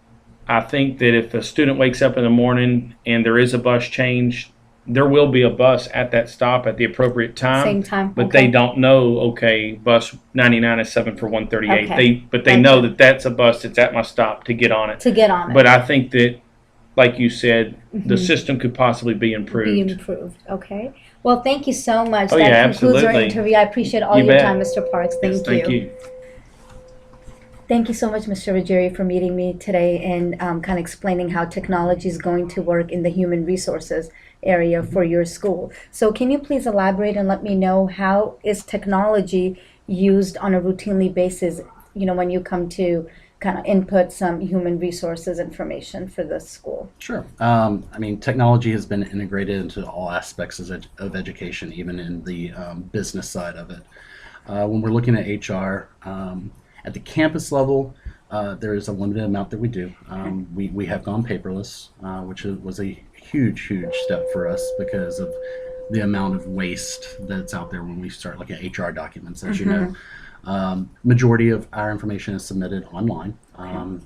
I think that if a student wakes up in the morning and there is a bus change, there will be a bus at that stop at the appropriate time. Same time. But okay. they don't know, okay, bus 99 is 7 for 138. Okay. They know that that's a bus that's at my stop to get on it. But I think that, like you said, the system could possibly be improved. Okay. Well, thank you so much. Oh, that yeah, concludes our absolutely. interview. I appreciate all You your bet. time, Mr. Parks. Yes, thank you. Thank you so much, Mr. Ruggieri, for meeting me today and kind of explaining how technology is going to work in the human resources area for your school. So can you please elaborate and let me know, how is technology used on a routinely basis, when you come to kind of input some human resources information for the school? Sure. Technology has been integrated into all aspects of education, even in the business side of it. When we're looking at HR, at the campus level, there is a limited amount that we do. We have gone paperless, which was a huge step for us because of the amount of waste that's out there when we start looking at HR documents, as you know. Majority of our information is submitted online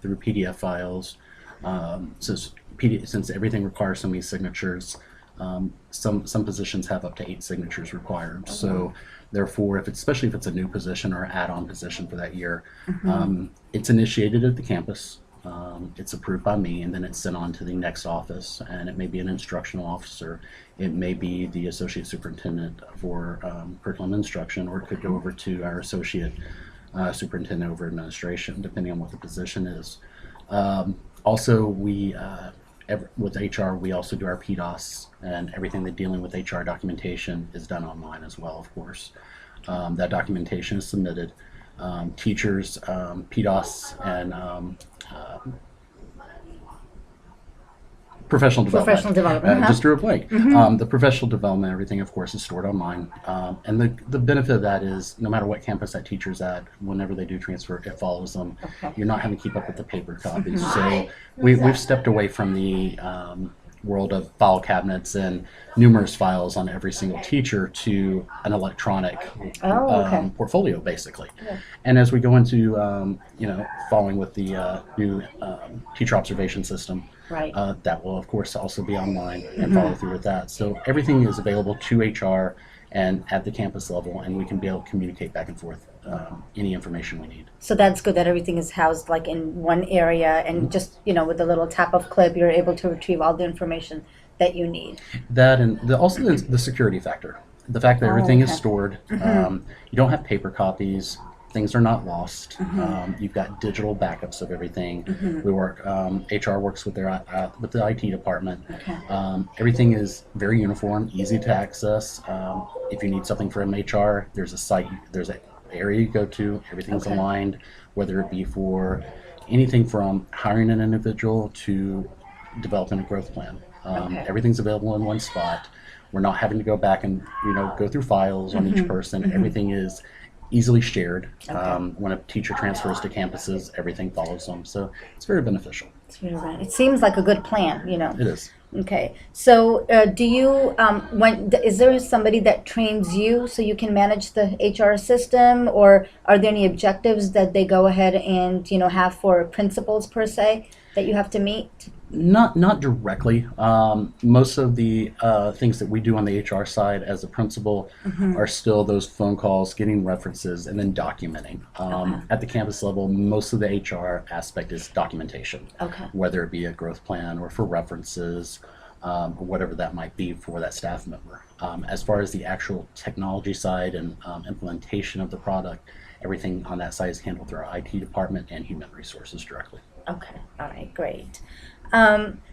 through PDF files. Since everything requires so many signatures, some positions have up to 8 signatures required. So therefore, especially if it's a new position or add-on position for that year, it's initiated at the campus. It's approved by me, and then it's sent on to the next office, and it may be an instructional officer, it may be the associate superintendent for curriculum instruction, or it could go over to our associate superintendent over administration, depending on what the position is. Also, we with HR, we also do our PDOS, and everything that dealing with HR documentation is done online as well, of course. That documentation is submitted. Teachers, PDOS, and professional development. Professional development. Just drew a blank. The professional development, everything, of course, is stored online. And the benefit of that is no matter what campus that teacher's at, whenever they do transfer, it follows them. Okay. You're not having to keep up with the paper copies. So we've stepped away from the world of file cabinets and numerous files on every single teacher to an electronic portfolio, basically. Yeah. And as we go into, following with the new teacher observation system, Right. that will, of course, also be online and follow through with that. So everything is available to HR and at the campus level, and we can be able to communicate back and forth any information we need. So that's good that everything is housed like in one area, and just with a little tap of clip, you're able to retrieve all the information that you need. That and also the security factor. The fact that everything is okay. stored. You don't have paper copies. Things are not lost. You've got digital backups of everything. We work. HR works with with the IT department. Okay. Everything is very uniform, easy to access. If you need something from HR, there's a site. There's an area you go to. Everything's Okay. aligned, whether it be for anything from hiring an individual to developing a growth plan. Okay. Everything's available in one spot. We're not having to go back and go through files on each person. Everything is easily shared. When a teacher transfers to campuses, everything follows them. So it's very beneficial. It's really right. It seems like a good plan. It is. Okay. So do you is there somebody that trains you so you can manage the HR system, or are there any objectives that they go ahead and have for principals per se that you have to meet? Not directly. Most of the things that we do on the HR side as a principal are still those phone calls, getting references, and then documenting. At the campus level, most of the HR aspect is documentation, Okay. whether it be a growth plan or for references, or whatever that might be for that staff member. As far as the actual technology side and implementation of the product, everything on that side is handled through our IT department and human resources directly. Okay. All right. Great.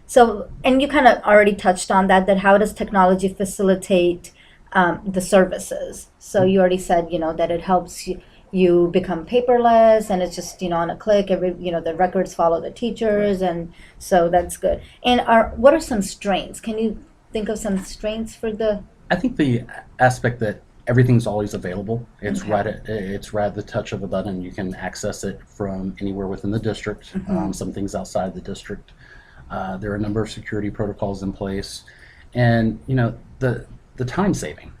So, and you kind of already touched on that how does technology facilitate the services? So you already said, that it helps you become paperless, and it's just, on a click, the records follow the teachers, and so that's good. And what are some strengths? Can you think of some strengths for the? I think the aspect that everything's always available. It's right at the touch of a button. You can access it from anywhere within the district. Some things outside the district. There are a number of security protocols in place, and the time saving.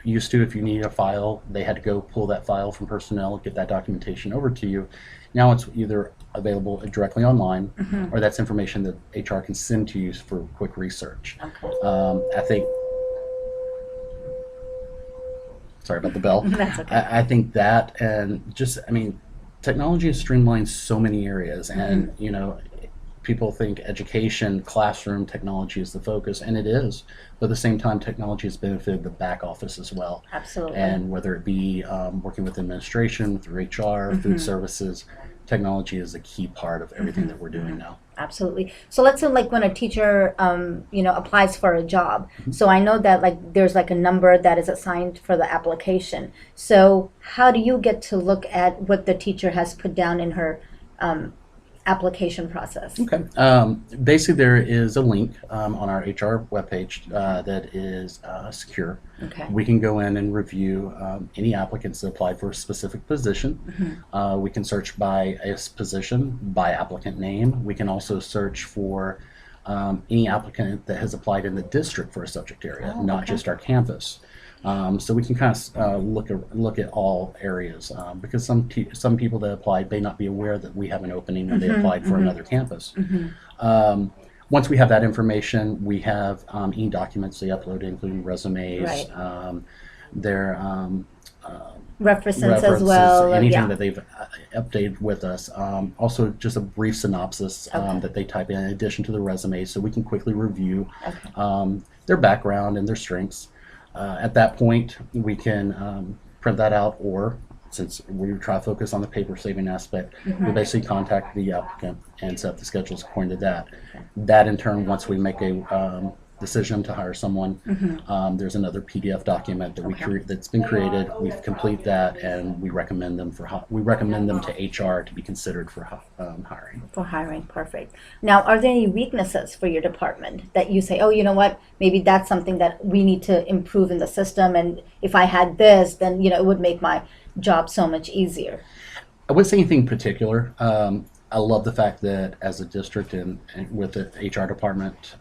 Used to, if you need a file, they had to go pull that file from personnel, get that documentation over to you. Now it's either available directly online, or that's information that HR can send to you for quick research. I think. Sorry about the bell. That's okay. I think that, and just, technology has streamlined so many areas, and people think education, classroom technology is the focus, and it is. But at the same time, technology has benefited the back office as well. Absolutely. And whether it be working with administration, through HR, food services, technology is a key part of everything that we're doing now. Absolutely. So let's say like when a teacher, applies for a job. So I know that there's a number that is assigned for the application. So how do you get to look at what the teacher has put down in her application process? Okay. Basically, there is a link on our HR webpage that is secure. Okay. We can go in and review any applicants that applied for a specific position. We can search by a position, by applicant name. We can also search for any applicant that has applied in the district for a subject area, not just our campus. So we can kind of look at all areas because some people that applied may not be aware that we have an opening when they applied for another campus. Once we have that information, we have any documents they upload, including resumes, Right. their References as well. anything that they've updated with us. Also, just a brief synopsis that they type in addition to the resume, so we can quickly review their background and their strengths. At that point, we can print that out, or since we try to focus on the paper saving aspect, we basically contact the applicant and set up the schedules according to that. That in turn, once we make a decision to hire someone, there's another PDF document that that's been created. We complete that, and we recommend them to HR to be considered for hiring. For hiring, perfect. Now, are there any weaknesses for your department that you say, oh, you know what, maybe that's something that we need to improve in the system, and if I had this, then it would make my job so much easier? I wouldn't say anything particular. I love the fact that as a district and with the HR department,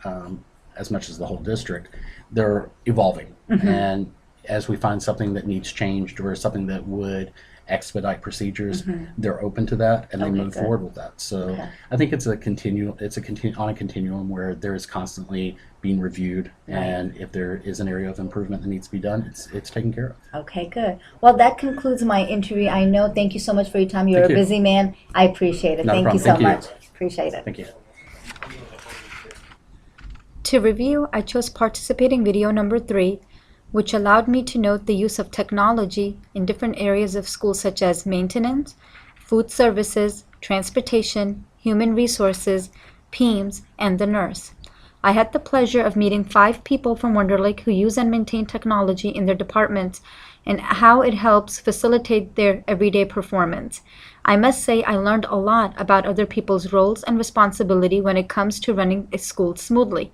as much as the whole district, they're evolving. And as we find something that needs changed or something that would expedite procedures, they're open to that and they move forward with that. So I think it's on a continuum where there is constantly being reviewed, and if there is an area of improvement that needs to be done, it's taken care of. Okay, good. Well, that concludes my interview. I know. Thank you so much for your time. You're Thank a you. busy man. I appreciate it. Not a Thank you problem. so Thank you. much. Appreciate it. Thank you. To review, I chose participating video number 3, which allowed me to note the use of technology in different areas of school such as maintenance, food services, transportation, human resources, PEIMS, and the nurse. I had the pleasure of meeting 5 people from Wonder Lake who use and maintain technology in their departments and how it helps facilitate their everyday performance. I must say I learned a lot about other people's roles and responsibility when it comes to running a school smoothly.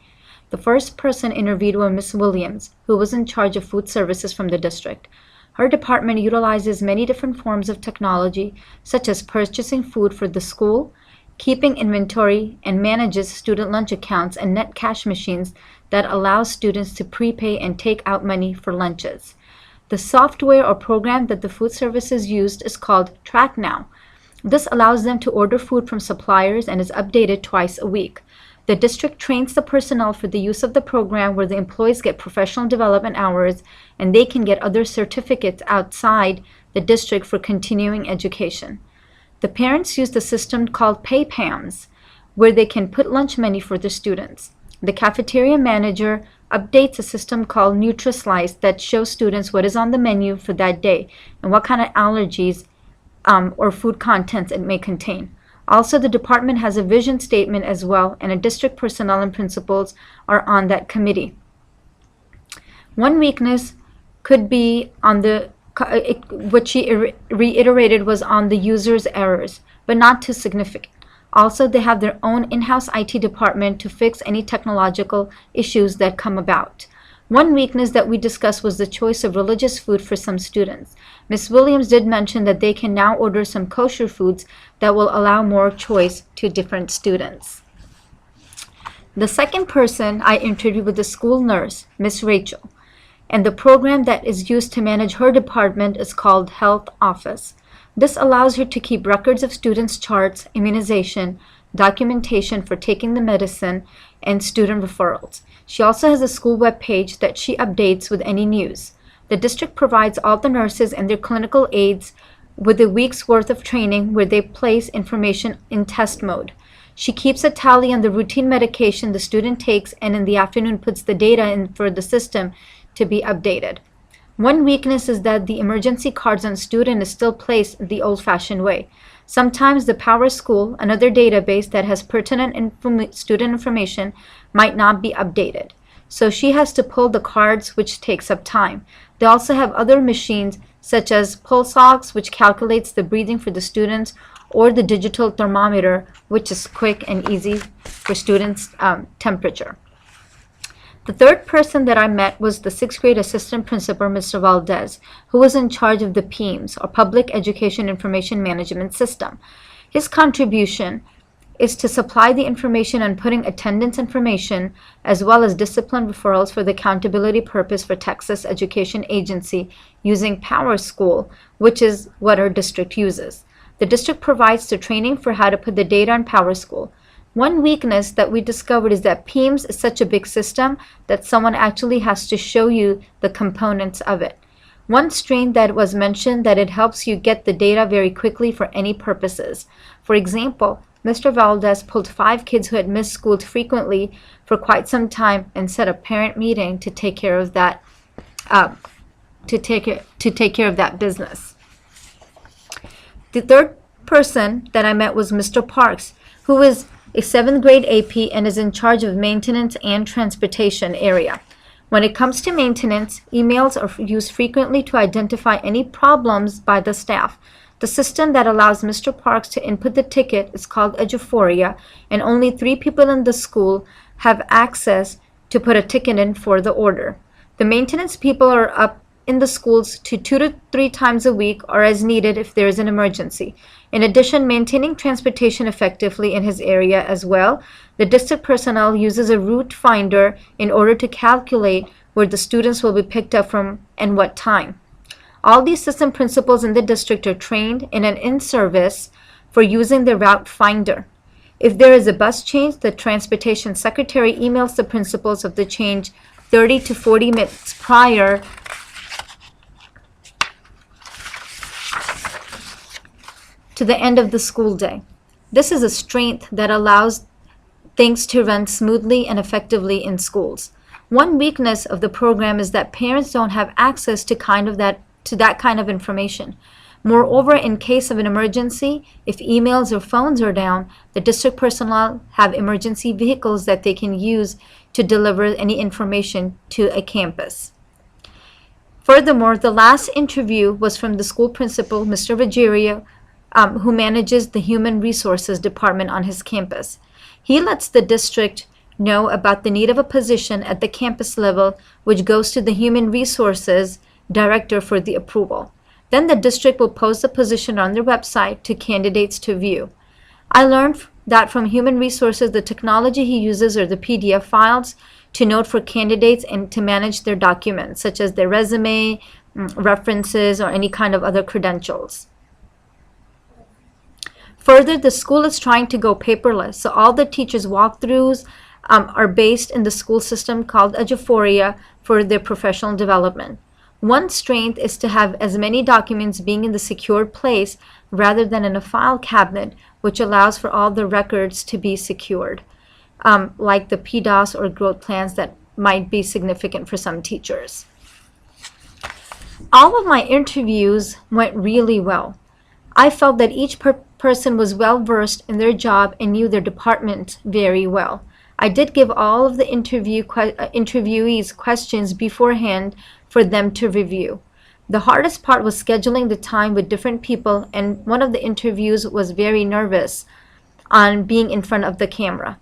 The first person interviewed was Ms. Williams, who was in charge of food services from the district. Her department utilizes many different forms of technology, such as purchasing food for the school, keeping inventory, and manages student lunch accounts and net cash machines that allow students to prepay and take out money for lunches. The software or program that the food services used is called TrackNow. This allows them to order food from suppliers and is updated twice a week. The district trains the personnel for the use of the program, where the employees get professional development hours and they can get other certificates outside the district for continuing education. The parents use the system called PayPams, where they can put lunch money for the students. The cafeteria manager updates a system called NutriSlice that shows students what is on the menu for that day and what kind of allergies or food contents it may contain. Also, the department has a vision statement as well, and a district personnel and principals are on that committee. One weakness could be on what she reiterated was on the user's errors, but not too significant. Also, they have their own in-house IT department to fix any technological issues that come about. One weakness that we discussed was the choice of religious food for some students. Ms. Williams did mention that they can now order some kosher foods that will allow more choice to different students. The second person I interviewed was the school nurse, Ms. Rachel, and the program that is used to manage her department is called Health Office. This allows her to keep records of students' charts, immunization, documentation for taking the medicine, and student referrals. She also has a school web page that she updates with any news. The district provides all the nurses and their clinical aides with a week's worth of training where they place information in test mode. She keeps a tally on the routine medication the student takes and in the afternoon puts the data in for the system to be updated. One weakness is that the emergency cards on student is still placed the old-fashioned way. Sometimes the Power School, another database that has pertinent student information, might not be updated. So she has to pull the cards, which takes up time. They also have other machines such as pulse ox, which calculates the breathing for the students, or the digital thermometer, which is quick and easy for students' temperature. The third person that I met was the 6th grade assistant principal, Mr. Valdez, who was in charge of the PEIMS, or Public Education Information Management System. His contribution is to supply the information on putting attendance information as well as discipline referrals for the accountability purpose for Texas Education Agency using Power School, which is what our district uses. The district provides the training for how to put the data on Power School. One weakness that we discovered is that PEIMS is such a big system that someone actually has to show you the components of it. One strength that was mentioned that it helps you get the data very quickly for any purposes. For example, Mr. Valdez pulled 5 kids who had missed school frequently for quite some time and set a parent meeting to take care of that to take care of that business. The third person that I met was Mr. Parks, who is a 7th grade AP and is in charge of maintenance and transportation area. When it comes to maintenance, emails are used frequently to identify any problems by the staff. The system that allows Mr. Parks to input the ticket is called Eduphoria, and only 3 people in the school have access to put a ticket in for the order. The maintenance people are up in the schools 2 to 3 times a week or as needed if there is an emergency. In addition, maintaining transportation effectively in his area as well, the district personnel uses a route finder in order to calculate where the students will be picked up from and what time. All the assistant principals in the district are trained in an in-service for using the route finder. If there is a bus change, the transportation secretary emails the principals of the change 30 to 40 minutes prior to the end of the school day. This is a strength that allows things to run smoothly and effectively in schools. One weakness of the program is that parents don't have access to that kind of information. Moreover, in case of an emergency, if emails or phones are down, the district personnel have emergency vehicles that they can use to deliver any information to a campus. Furthermore, the last interview was from the school principal, Mr. Vageria, who manages the human resources department on his campus. He lets the district know about the need of a position at the campus level, which goes to the human resources director for the approval. Then the district will post the position on their website to candidates to view. I learned that from human resources, the technology he uses are the PDF files to note for candidates and to manage their documents, such as their resume, references, or any kind of other credentials. Further, the school is trying to go paperless, so all the teachers' walkthroughs are based in the school system called Eduphoria for their professional development. One strength is to have as many documents being in the secured place rather than in a file cabinet, which allows for all the records to be secured, like the PDOS or growth plans that might be significant for some teachers. All of my interviews went really well. I felt that each person was well versed in their job and knew their department very well. I did give all of the interviewees questions beforehand for them to review. The hardest part was scheduling the time with different people, and one of the interviews was very nervous on being in front of the camera.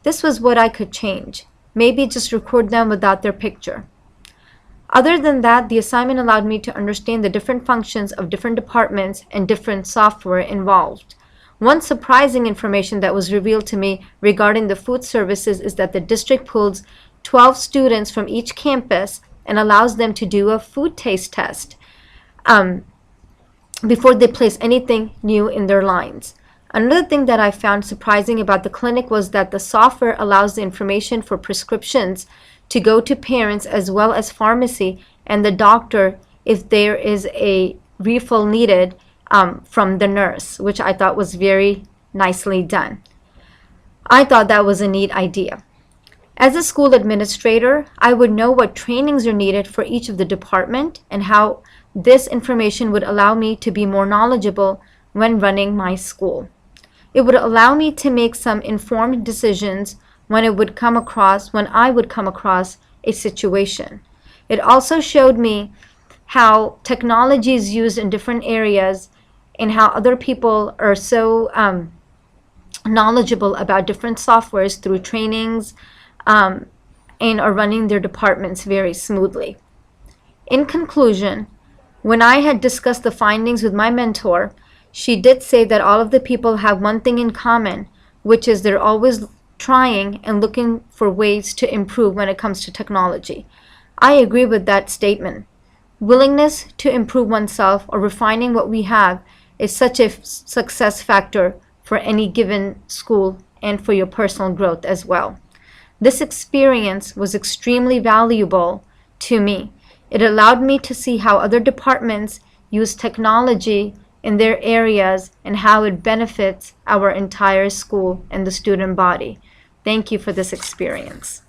This was what I could change. Maybe just record them without their picture. Other than that, the assignment allowed me to understand the different functions of different departments and different software involved. One surprising information that was revealed to me regarding the food services is that the district pulls 12 students from each campus and allows them to do a food taste test before they place anything new in their lines. Another thing that I found surprising about the clinic was that the software allows the information for prescriptions to go to parents as well as pharmacy and the doctor if there is a refill needed from the nurse, which I thought was very nicely done. I thought that was a neat idea. As a school administrator, I would know what trainings are needed for each of the department and how this information would allow me to be more knowledgeable when running my school. It would allow me to make some informed decisions when I would come across a situation. It also showed me how technology is used in different areas and how other people are so knowledgeable about different softwares through trainings and are running their departments very smoothly. In conclusion, when I had discussed the findings with my mentor, she did say that all of the people have one thing in common, which is they're always trying and looking for ways to improve when it comes to technology. I agree with that statement. Willingness to improve oneself or refining what we have is such a success factor for any given school and for your personal growth as well. This experience was extremely valuable to me. It allowed me to see how other departments use technology in their areas and how it benefits our entire school and the student body. Thank you for this experience.